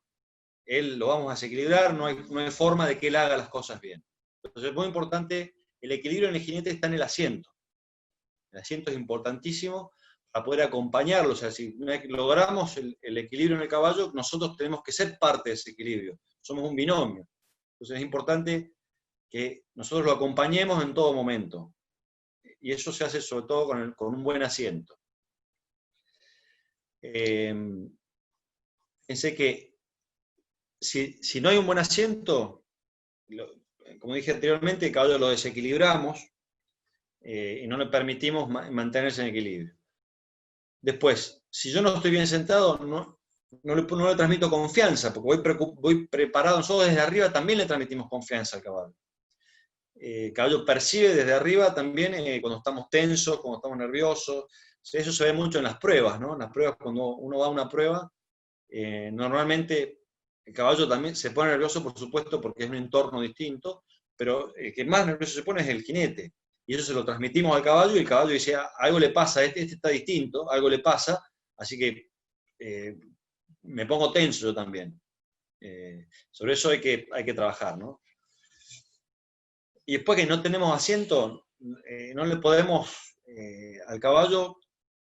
él lo vamos a desequilibrar, no hay forma de que él haga las cosas bien. Entonces es muy importante, el equilibrio en el jinete está en el asiento. El asiento es importantísimo para poder acompañarlo. O sea, si logramos el equilibrio en el caballo, nosotros tenemos que ser parte de ese equilibrio. Somos un binomio. Entonces es importante que nosotros lo acompañemos en todo momento. Y eso se hace sobre todo con un buen asiento. Pensé que si no hay un buen asiento, como dije anteriormente, el caballo lo desequilibramos y no le permitimos mantenerse en equilibrio. Después, si yo no estoy bien sentado, no le transmito confianza, porque voy preparado. Nosotros desde arriba también le transmitimos confianza al caballo. El caballo percibe desde arriba también cuando estamos tensos, cuando estamos nerviosos. Eso se ve mucho en las pruebas, ¿no? En las pruebas, cuando uno va a una prueba, normalmente el caballo también se pone nervioso, por supuesto, porque es un entorno distinto, pero el que más nervioso se pone es el jinete. Y eso se lo transmitimos al caballo y el caballo dice, algo le pasa, este está distinto, algo le pasa, así que me pongo tenso yo también. Sobre eso hay que trabajar, ¿no? Y después que no tenemos asiento, no le podemos al caballo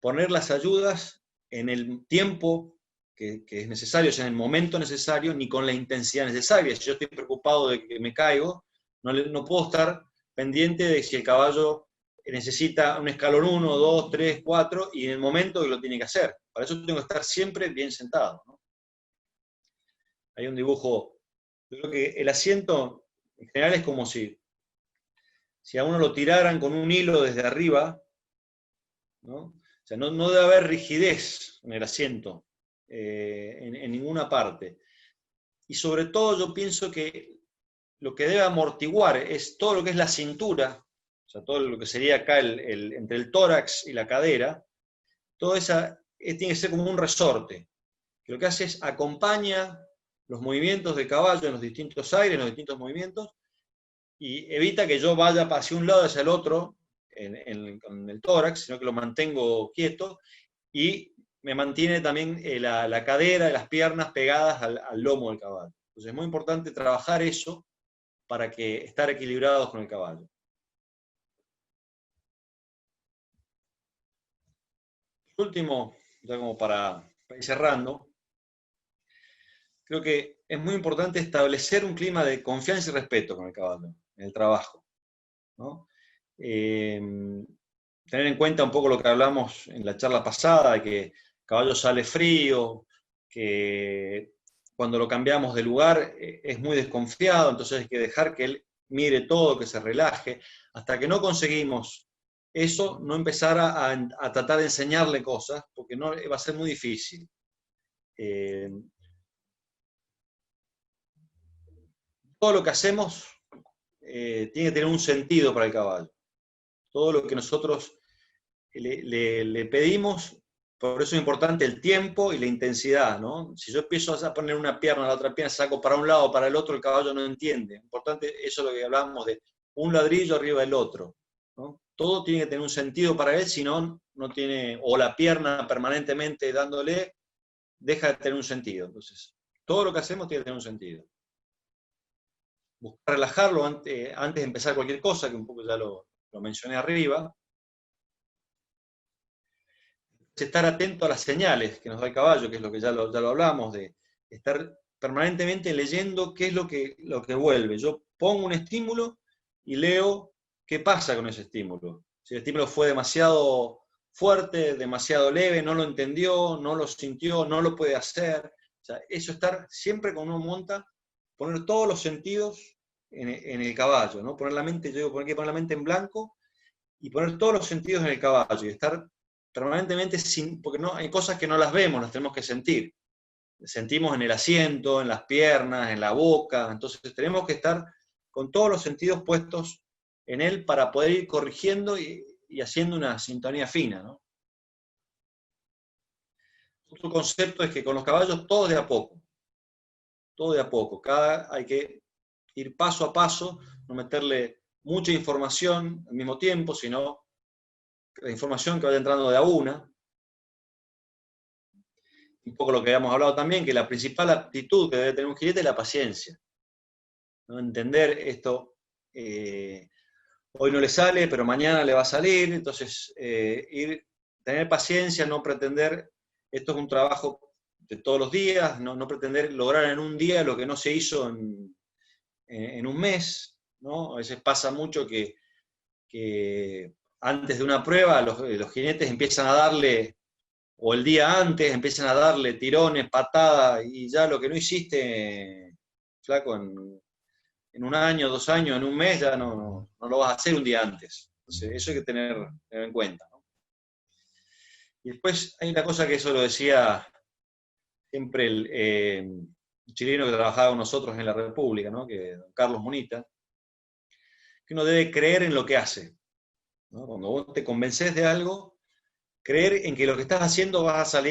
poner las ayudas en el tiempo que es necesario, o sea, en el momento necesario, ni con la intensidad necesaria. Si yo estoy preocupado de que me caigo, no puedo estar pendiente de si el caballo necesita un escalón 1, 2, 3, 4, y en el momento que lo tiene que hacer. Para eso tengo que estar siempre bien sentado, ¿no? Hay un dibujo, yo creo que el asiento en general es como si a uno lo tiraran con un hilo desde arriba, ¿no? O sea, no debe haber rigidez en el asiento, en ninguna parte. Y sobre todo yo pienso que lo que debe amortiguar es todo lo que es la cintura, o sea, todo lo que sería acá entre el tórax y la cadera, todo esa tiene que ser como un resorte, que lo que hace es acompaña los movimientos del caballo en los distintos aires, en los distintos movimientos, y evita que yo vaya hacia un lado hacia el otro con el tórax, sino que lo mantengo quieto, y me mantiene también la cadera y las piernas pegadas al lomo del caballo. Entonces es muy importante trabajar eso para estar equilibrados con el caballo. Por último, ya como para ir cerrando, creo que es muy importante establecer un clima de confianza y respeto con el caballo, en el trabajo, ¿no? Tener en cuenta un poco lo que hablamos en la charla pasada, de que el caballo sale frío, que cuando lo cambiamos de lugar es muy desconfiado, entonces hay que dejar que él mire todo, que se relaje, hasta que no conseguimos eso, no empezar a tratar de enseñarle cosas, porque no, va a ser muy difícil. Todo lo que hacemos tiene que tener un sentido para el caballo. Todo lo que nosotros le pedimos, por eso es importante el tiempo y la intensidad, ¿no? Si yo empiezo a poner una pierna, la otra pierna, saco para un lado o para el otro, el caballo no entiende. Importante, eso es lo que hablábamos de un ladrillo arriba del otro, ¿no? Todo tiene que tener un sentido para él, si no, no tiene, o la pierna permanentemente dándole, deja de tener un sentido. Entonces, todo lo que hacemos tiene que tener un sentido. Buscar relajarlo antes de empezar cualquier cosa, que un poco ya lo mencioné arriba. Estar atento a las señales que nos da el caballo, que es lo que ya lo hablamos, de estar permanentemente leyendo qué es lo que vuelve. Yo pongo un estímulo y leo qué pasa con ese estímulo. Si el estímulo fue demasiado fuerte, demasiado leve, no lo entendió, no lo sintió, no lo puede hacer. O sea, eso estar siempre cuando uno monta, poner todos los sentidos en el caballo, ¿no? Poner la mente, yo digo, hay que poner la mente en blanco y poner todos los sentidos en el caballo y estar permanentemente porque no, hay cosas que no las vemos, las tenemos que sentir. Sentimos en el asiento, en las piernas, en la boca, entonces tenemos que estar con todos los sentidos puestos en él para poder ir corrigiendo y haciendo una sintonía fina, ¿no? Otro concepto es que con los caballos todo de a poco, hay que ir paso a paso, no meterle mucha información al mismo tiempo, sino la información que vaya entrando de a una. Un poco lo que habíamos hablado también, que la principal aptitud que debe tener un jinete es la paciencia, ¿no? Entender esto, hoy no le sale, pero mañana le va a salir, entonces tener paciencia, no pretender, esto es un trabajo de todos los días, no pretender lograr en un día lo que no se hizo en un mes, ¿no? A veces pasa mucho que antes de una prueba los jinetes empiezan a darle, o el día antes empiezan a darle tirones, patadas, y ya lo que no hiciste, flaco, en un año, 2 años, en un mes, ya no lo vas a hacer un día antes. Entonces, eso hay que tener en cuenta, ¿no? Y después hay una cosa que eso lo decía siempre el chileno que trabajaba con nosotros en la República, ¿no? Que don Carlos Munita, que uno debe creer en lo que hace, ¿no? Cuando vos te convences de algo, creer en que lo que estás haciendo vas a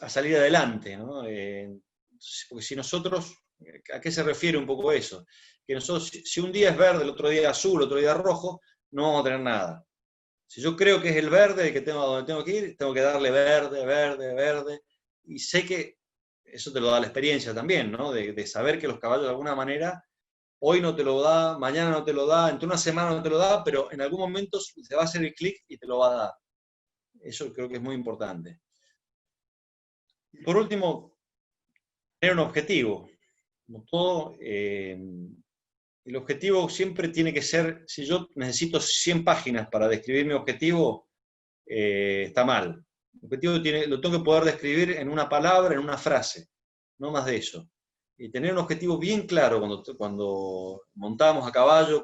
salir adelante, ¿no? Porque si nosotros, ¿a qué se refiere un poco eso? Que nosotros, si un día es verde, el otro día azul, el otro día rojo, no vamos a tener nada. Si yo creo que es el verde el que donde tengo que ir, tengo que darle verde, verde, verde, y sé que eso te lo da la experiencia también, ¿no? De saber que los caballos de alguna manera hoy no te lo da, mañana no te lo da, entre una semana no te lo da, pero en algún momento se va a hacer el clic y te lo va a dar. Eso creo que es muy importante. Y por último, tener un objetivo. Como todo, el objetivo siempre tiene que ser, si yo necesito 100 páginas para describir mi objetivo, está mal. El objetivo lo tengo que poder describir en una palabra, en una frase, no más de eso. Y tener un objetivo bien claro cuando montamos a caballo,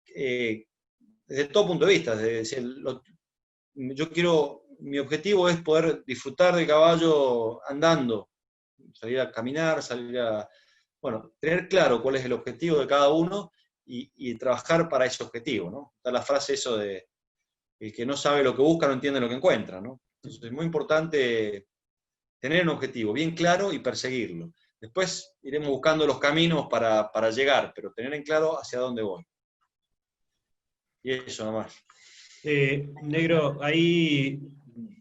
desde todo punto de vista, mi objetivo es poder disfrutar del caballo andando, salir a caminar, tener claro cuál es el objetivo de cada uno y trabajar para ese objetivo, ¿no? Está la frase eso de el que no sabe lo que busca no entiende lo que encuentra, ¿no? Entonces es muy importante tener un objetivo bien claro y perseguirlo. Después iremos buscando los caminos para llegar, pero tener en claro hacia dónde voy. Y eso nomás. Negro, ahí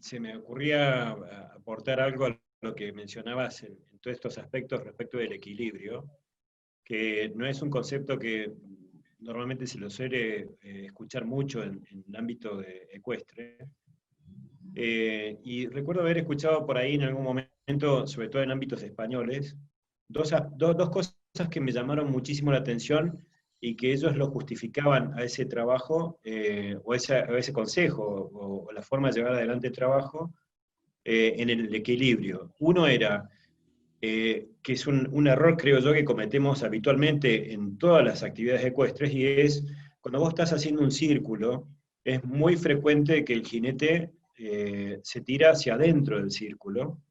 se me ocurría aportar algo a lo que mencionabas en todos estos aspectos respecto del equilibrio, que no es un concepto que normalmente se lo suele escuchar mucho en el ámbito ecuestre. Y recuerdo haber escuchado por ahí en algún momento, sobre todo en ámbitos españoles, dos cosas que me llamaron muchísimo la atención y que ellos lo justificaban a ese trabajo, o ese consejo, o la forma de llevar adelante el trabajo, en el equilibrio. Uno era, que es un error, creo yo, que cometemos habitualmente en todas las actividades ecuestres, y es, cuando vos estás haciendo un círculo, es muy frecuente que el jinete se tira hacia adentro del círculo,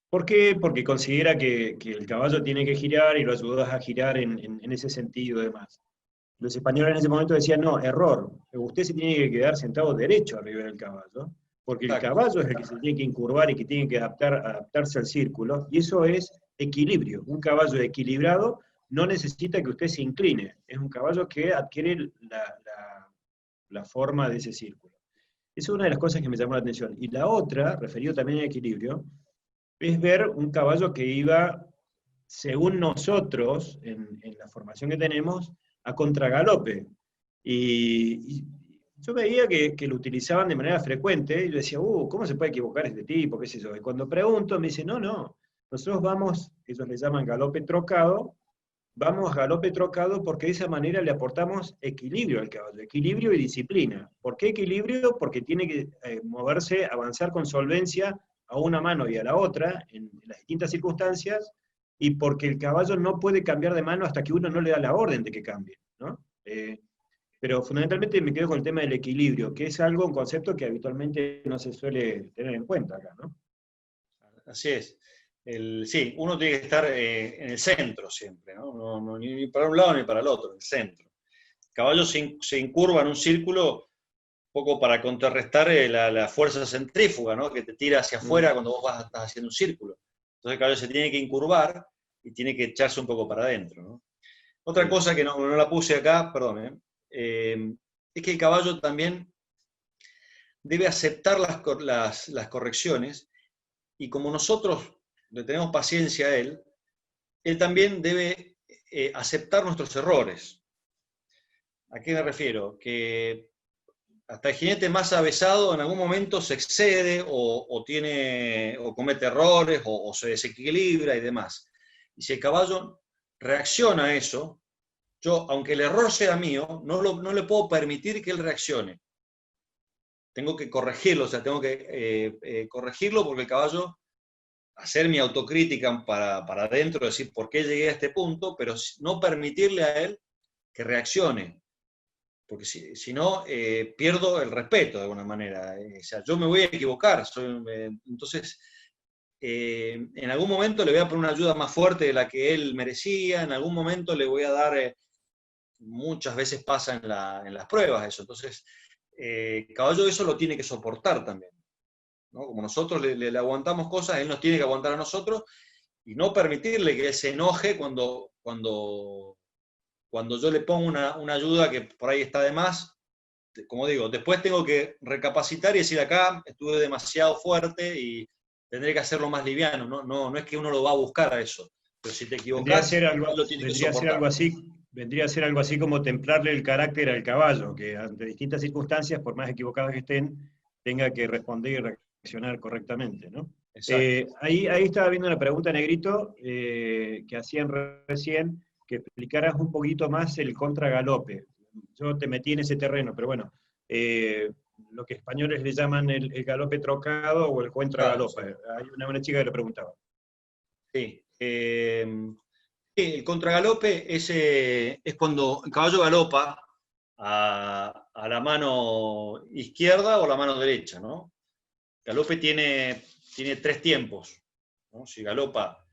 ¿Por qué? Porque considera que el caballo tiene que girar y lo ayudas a girar en ese sentido, además. Los españoles en ese momento decían, no, error, usted se tiene que quedar sentado derecho arriba del caballo, porque el Exacto. caballo es el que se tiene que incurvar y que tiene que adaptarse al círculo, y eso es equilibrio. Un caballo equilibrado no necesita que usted se incline, es un caballo que adquiere la forma de ese círculo. Esa es una de las cosas que me llamó la atención. Y la otra, referido también al equilibrio, es ver un caballo que iba, según nosotros, en la formación que tenemos, a contragalope. Y yo veía que lo utilizaban de manera frecuente, y yo decía, ¿cómo se puede equivocar este tipo? ¿Qué sé yo? Y cuando pregunto, me dice, no, no, nosotros vamos, ellos le llaman galope trocado, vamos a galope trocado porque de esa manera le aportamos equilibrio al caballo, equilibrio y disciplina. ¿Por qué equilibrio? Porque tiene que moverse, avanzar con solvencia a una mano y a la otra en las distintas circunstancias, y porque el caballo no puede cambiar de mano hasta que uno no le da la orden de que cambie, ¿no? Pero fundamentalmente me quedo con el tema del equilibrio, que es algo, un concepto que habitualmente no se suele tener en cuenta acá, ¿no? Así es. Sí, uno tiene que estar en el centro siempre, ¿no? Ni para un lado ni para el otro, en el centro. El caballo se incurva en un círculo un poco para contrarrestar la fuerza centrífuga, ¿no? Que te tira hacia afuera cuando vos estás haciendo un círculo. Entonces el caballo se tiene que incurvar y tiene que echarse un poco para adentro, ¿no? Otra cosa que no la puse acá, perdón, es que el caballo también debe aceptar las correcciones, y como nosotros le tenemos paciencia a él también debe aceptar nuestros errores. ¿A qué me refiero? Que hasta el jinete más avesado en algún momento se excede o comete errores o se desequilibra y demás. Y si el caballo reacciona a eso, yo, aunque el error sea mío, no le puedo permitir que él reaccione. Tengo que corregirlo, o sea, tengo que corregirlo porque el caballo, hacer mi autocrítica para adentro, decir por qué llegué a este punto, pero no permitirle a él que reaccione. Porque si no, pierdo el respeto de alguna manera. O sea, yo me voy a equivocar. Entonces, en algún momento le voy a poner una ayuda más fuerte de la que él merecía, en algún momento le voy a dar, muchas veces pasa en las pruebas eso. Entonces, caballo eso lo tiene que soportar también, ¿no? Como nosotros le aguantamos cosas, él nos tiene que aguantar a nosotros y no permitirle que él se enoje cuando yo le pongo una ayuda que por ahí está de más. Como digo, después tengo que recapacitar y decir, acá estuve demasiado fuerte y tendré que hacerlo más liviano. No es que uno lo va a buscar a eso, pero si te equivocás, lo tiene que soportar. Vendría a ser algo así como templarle el carácter al caballo, que ante distintas circunstancias, por más equivocadas que estén, tenga que responder y reaccionar correctamente, ¿no? Ahí estaba viendo una pregunta, Negrito, que hacían recién, que explicaras un poquito más el contragalope. Yo te metí en ese terreno, pero bueno, lo que españoles le llaman el galope trocado o el contragalope. Claro, sí. Hay una chica que lo preguntaba. Sí. El contragalope es cuando el caballo galopa a la mano izquierda o la mano derecha, ¿no? El galope tiene 3 tiempos, ¿no? Si galopa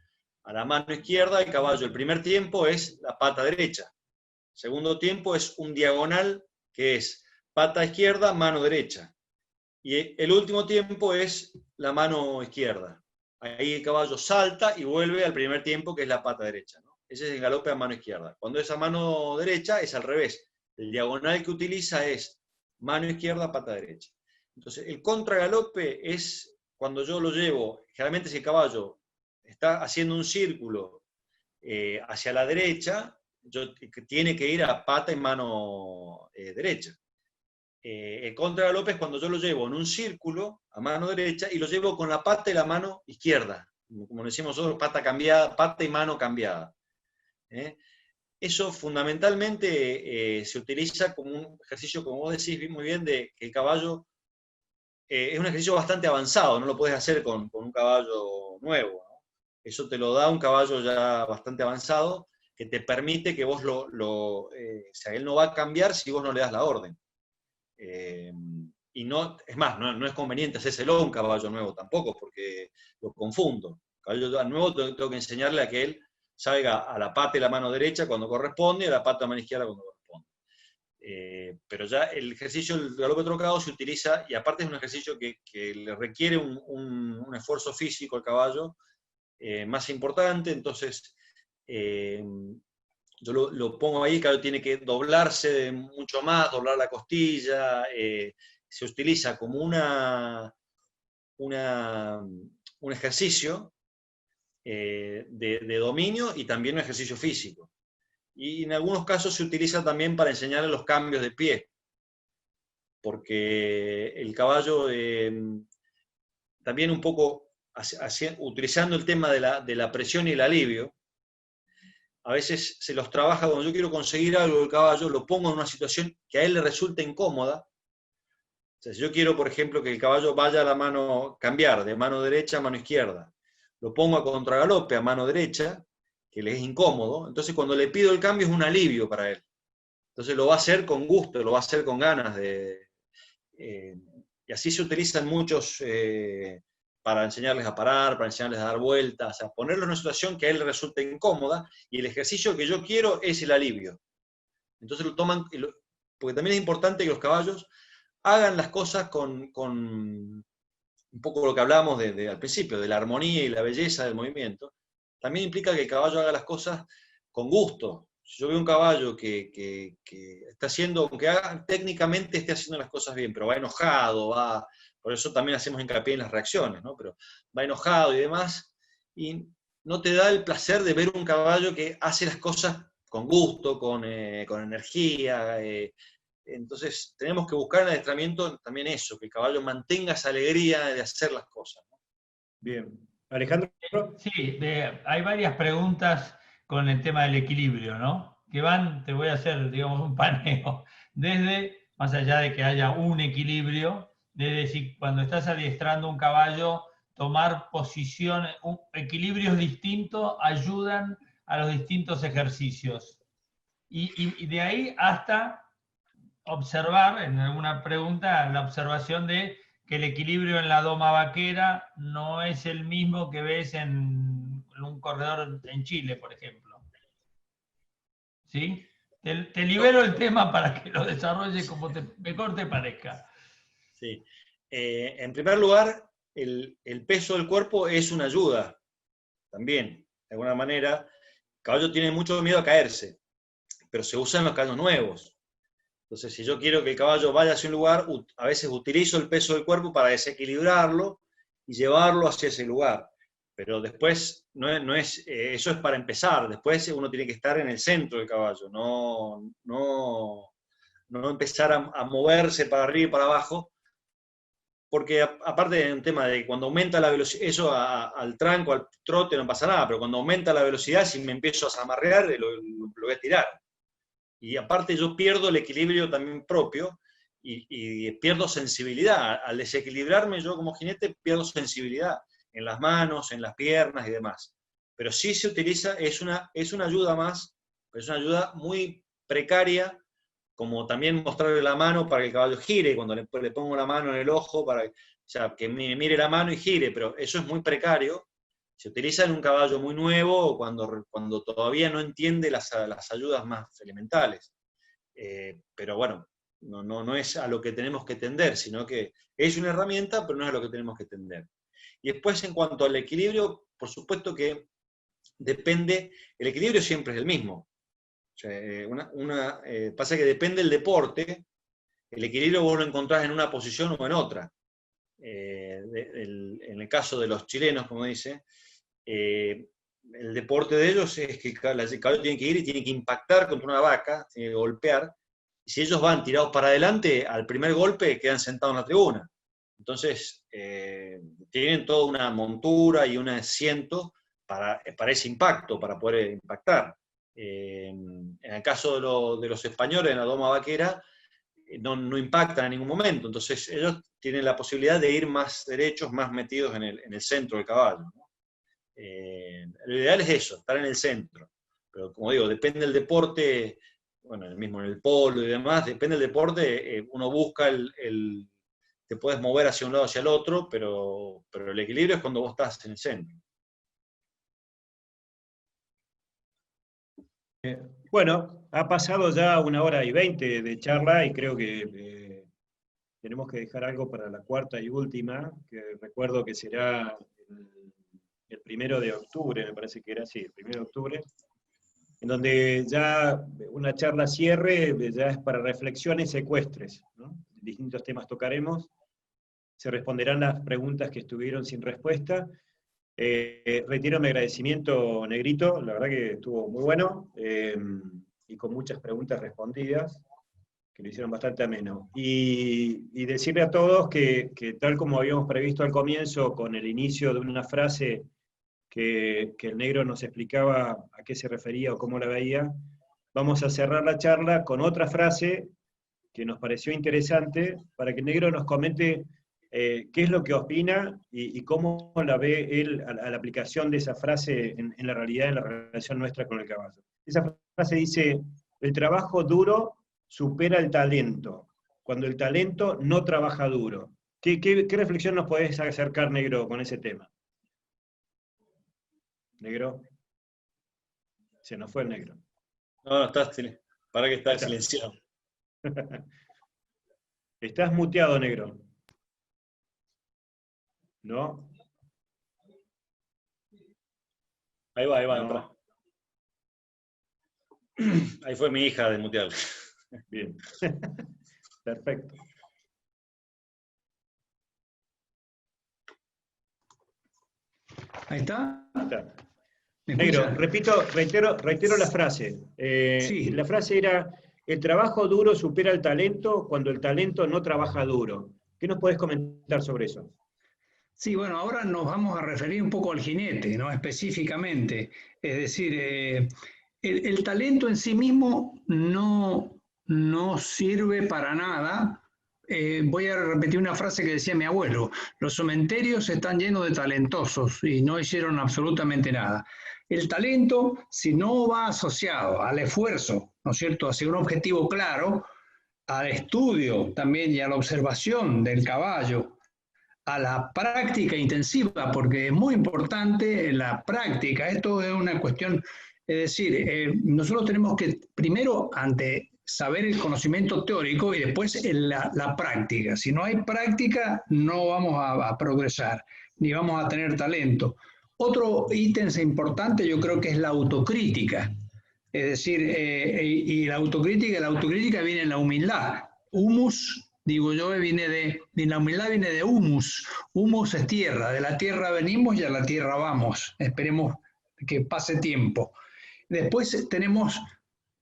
a la mano izquierda, el caballo, el primer tiempo es la pata derecha. El segundo tiempo es un diagonal, que es pata izquierda, mano derecha. Y el último tiempo es la mano izquierda. Ahí el caballo salta y vuelve al primer tiempo, que es la pata derecha, ¿no? Ese es el galope a mano izquierda. Cuando es a mano derecha, es al revés. El diagonal que utiliza es mano izquierda, pata derecha. Entonces, el contragalope es cuando yo lo llevo, generalmente si el caballo está haciendo un círculo hacia la derecha, tiene que ir a pata y mano derecha. El contragalope es cuando yo lo llevo en un círculo a mano derecha y lo llevo con la pata y la mano izquierda, como decimos nosotros, pata cambiada, pata y mano cambiada. Eso fundamentalmente se utiliza como un ejercicio, como vos decís muy bien, de que el caballo es un ejercicio bastante avanzado, no lo puedes hacer con un caballo nuevo, ¿no? Eso te lo da un caballo ya bastante avanzado, que te permite que vos o sea, él no va a cambiar si vos no le das la orden. Y no, es más, no es conveniente hacérselo a un caballo nuevo tampoco, porque lo confundo. Caballo nuevo tengo que enseñarle a que él salga a la pata y la mano derecha cuando corresponde, y a la pata y la mano izquierda cuando corresponde. Pero ya el ejercicio del galope trocado se utiliza, y aparte es un ejercicio que le requiere un esfuerzo físico al caballo más importante, entonces yo lo pongo ahí, el caballo tiene que doblarse mucho más, doblar la costilla, se utiliza como un ejercicio de dominio y también un ejercicio físico. Y en algunos casos se utiliza también para enseñarle los cambios de pie, porque el caballo también un poco utilizando el tema de la presión y el alivio, a veces se los trabaja cuando yo quiero conseguir algo del caballo, lo pongo en una situación que a él le resulte incómoda. O sea, si yo quiero, por ejemplo, que el caballo vaya a la mano, cambiar de mano derecha a mano izquierda, lo pongo a contragalope a mano derecha, que le es incómodo, entonces cuando le pido el cambio es un alivio para él. Entonces lo va a hacer con gusto, lo va a hacer con ganas. Y así se utilizan muchos para enseñarles a parar, para enseñarles a dar vueltas, o sea, ponerlo en una situación que a él le resulte incómoda, y el ejercicio que yo quiero es el alivio. Entonces lo toman, porque también es importante que los caballos hagan las cosas con un poco lo que hablábamos al principio, de la armonía y la belleza del movimiento. También implica que el caballo haga las cosas con gusto. Si yo veo un caballo que está haciendo, aunque técnicamente esté haciendo las cosas bien, pero va enojado, por eso también hacemos hincapié en las reacciones, ¿no? Pero va enojado y demás, y no te da el placer de ver un caballo que hace las cosas con gusto, con energía. Entonces tenemos que buscar en el adiestramiento también eso, que el caballo mantenga esa alegría de hacer las cosas, ¿no? Bien. Alejandro. Sí, hay varias preguntas con el tema del equilibrio, ¿no? Que van, te voy a hacer, digamos, un paneo, desde, más allá de que haya un equilibrio, desde si cuando estás adiestrando un caballo, tomar posiciones, equilibrios distintos ayudan a los distintos ejercicios. Y de ahí hasta observar, en alguna pregunta, la observación de que el equilibrio en la doma vaquera no es el mismo que ves en un corredor en Chile, por ejemplo. ¿Sí? Te libero el tema para que lo desarrolles como mejor te parezca. Sí. En primer lugar, el peso del cuerpo es una ayuda, también, de alguna manera. El caballo tiene mucho miedo a caerse, pero se usan los caballos nuevos. Entonces, si yo quiero que el caballo vaya hacia un lugar, a veces utilizo el peso del cuerpo para desequilibrarlo y llevarlo hacia ese lugar. Pero después, eso es para empezar. Después uno tiene que estar en el centro del caballo, no empezar a moverse para arriba y para abajo, porque aparte de un tema de cuando aumenta la velocidad, eso al tranco, al trote no pasa nada, pero cuando aumenta la velocidad, si me empiezo a zamarrear, lo voy a tirar. Y aparte yo pierdo el equilibrio también propio y pierdo sensibilidad. Al desequilibrarme yo como jinete pierdo sensibilidad en las manos, en las piernas y demás. Pero sí se utiliza, es una ayuda más, pero es una ayuda muy precaria, como también mostrarle la mano para que el caballo gire, cuando le pongo la mano en el ojo, o sea, que me mire la mano y gire, pero eso es muy precario. Se utiliza en un caballo muy nuevo o cuando todavía no entiende las ayudas más elementales. Pero bueno, no es a lo que tenemos que tender, sino que es una herramienta, pero no es a lo que tenemos que tender. Y después, en cuanto al equilibrio, por supuesto que depende, el equilibrio siempre es el mismo. O sea, pasa que depende del deporte, el equilibrio vos lo encontrás en una posición o en otra. En el caso de los chilenos, como dice, el deporte de ellos es que el caballo tiene que ir y tiene que impactar contra una vaca, tiene que golpear, y si ellos van tirados para adelante, al primer golpe quedan sentados en la tribuna. Entonces, tienen toda una montura y un asiento para ese impacto, para poder impactar. En el caso de los españoles en la doma vaquera, no impactan en ningún momento, entonces ellos tienen la posibilidad de ir más derechos, más metidos en el centro del caballo, ¿no? Lo ideal es eso, estar en el centro, pero como digo, depende del deporte, bueno, mismo en el polo y demás, depende del deporte, uno busca te puedes mover hacia un lado o hacia el otro, pero el equilibrio es cuando vos estás en el centro. Bueno, ha pasado ya 1 hora y 20 de charla y creo que tenemos que dejar algo para la cuarta y última, que recuerdo que será el 1 de octubre, me parece que era así, el 1 de octubre, en donde ya una charla cierre ya es para reflexiones ecuestres, ¿no? Distintos temas tocaremos, se responderán las preguntas que estuvieron sin respuesta. Retiro mi agradecimiento, Negrito, la verdad que estuvo muy bueno, y con muchas preguntas respondidas, que lo hicieron bastante ameno. Y decirle a todos que tal como habíamos previsto al comienzo, con el inicio de una frase que el Negro nos explicaba a qué se refería o cómo la veía, vamos a cerrar la charla con otra frase que nos pareció interesante, para que el Negro nos comente qué es lo que opina y cómo la ve él a la aplicación de esa frase en la realidad, en la relación nuestra con el caballo. Esa frase dice: el trabajo duro supera el talento, cuando el talento no trabaja duro. ¿Qué reflexión nos podés acercar, Negro, con ese tema? ¿Negro? Se nos fue el Negro. No, estás, para que está silenciado. Estás muteado, Negro. ¿No? Ahí va, No. Ahí fue mi hija de mutear. Bien. Perfecto. ¿Ahí está? Ahí está. ¿Me Negro, escuchan? reitero la frase. Sí. La frase era: el trabajo duro supera el talento cuando el talento no trabaja duro. ¿Qué nos podés comentar sobre eso? Sí, bueno, ahora nos vamos a referir un poco al jinete, ¿no? Específicamente. Es decir, el talento en sí mismo no sirve para nada. Voy a repetir una frase que decía mi abuelo: los cementerios están llenos de talentosos y no hicieron absolutamente nada. El talento, si no va asociado al esfuerzo, ¿no es cierto?, hacia un objetivo claro, al estudio también y a la observación del caballo, a la práctica intensiva, porque es muy importante la práctica. Esto es una cuestión, es decir, nosotros tenemos que primero saber el conocimiento teórico y después la práctica. Si no hay práctica, no vamos a progresar, ni vamos a tener talento. Otro ítem importante yo creo que es la autocrítica. Es decir, y la autocrítica viene en la humildad. Humus, digo yo, la humildad viene de humus. Humus es tierra, de la tierra venimos y a la tierra vamos. Esperemos que pase tiempo. Después tenemos,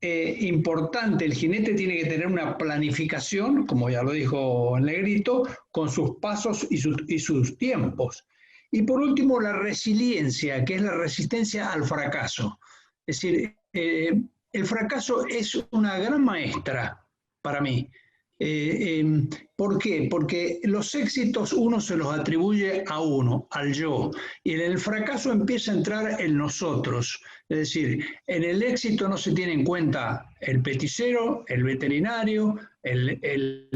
importante, el jinete tiene que tener una planificación, como ya lo dijo el Negrito, con sus pasos y sus tiempos. Y por último, la resiliencia, que es la resistencia al fracaso. Es decir, el fracaso es una gran maestra para mí. ¿Por qué? Porque los éxitos uno se los atribuye a uno, al yo, y en el fracaso empieza a entrar el nosotros. Es decir, en el éxito no se tiene en cuenta el peticero, el veterinario, el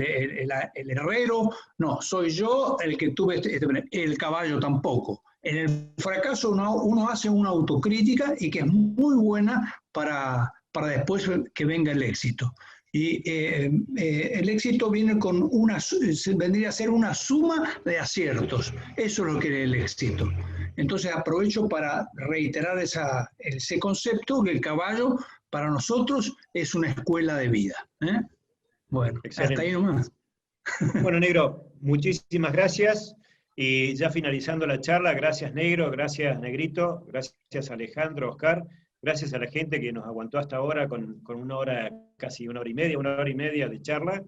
herrero, no, soy yo el que tuve el caballo tampoco. En el fracaso uno hace una autocrítica y que es muy buena para después que venga el éxito. Y el éxito vendría a ser una suma de aciertos. Eso es lo que es el éxito. Entonces aprovecho para reiterar ese concepto, que el caballo para nosotros es una escuela de vida. Bueno, excelente. Hasta ahí nomás. Bueno, Negro, muchísimas gracias. Y ya finalizando la charla, gracias, Negro, gracias, Negrito, gracias, Alejandro, Oscar. Gracias a la gente que nos aguantó hasta ahora con 1 hora, casi 1 hora y media de charla.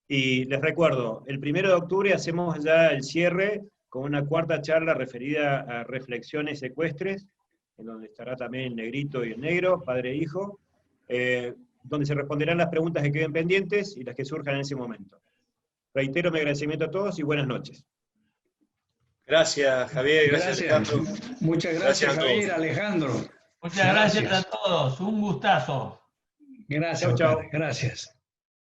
Y les recuerdo, el 1 de octubre hacemos ya el cierre con una cuarta charla referida a reflexiones ecuestres, en donde estará también el Negrito y el Negro, padre e hijo, donde se responderán las preguntas que queden pendientes y las que surjan en ese momento. Reitero mi agradecimiento a todos y buenas noches. Gracias, Javier, gracias, Alejandro. Muchas gracias, Javier, Alejandro. Muchas gracias a todos, un gustazo. Gracias, chau. gracias.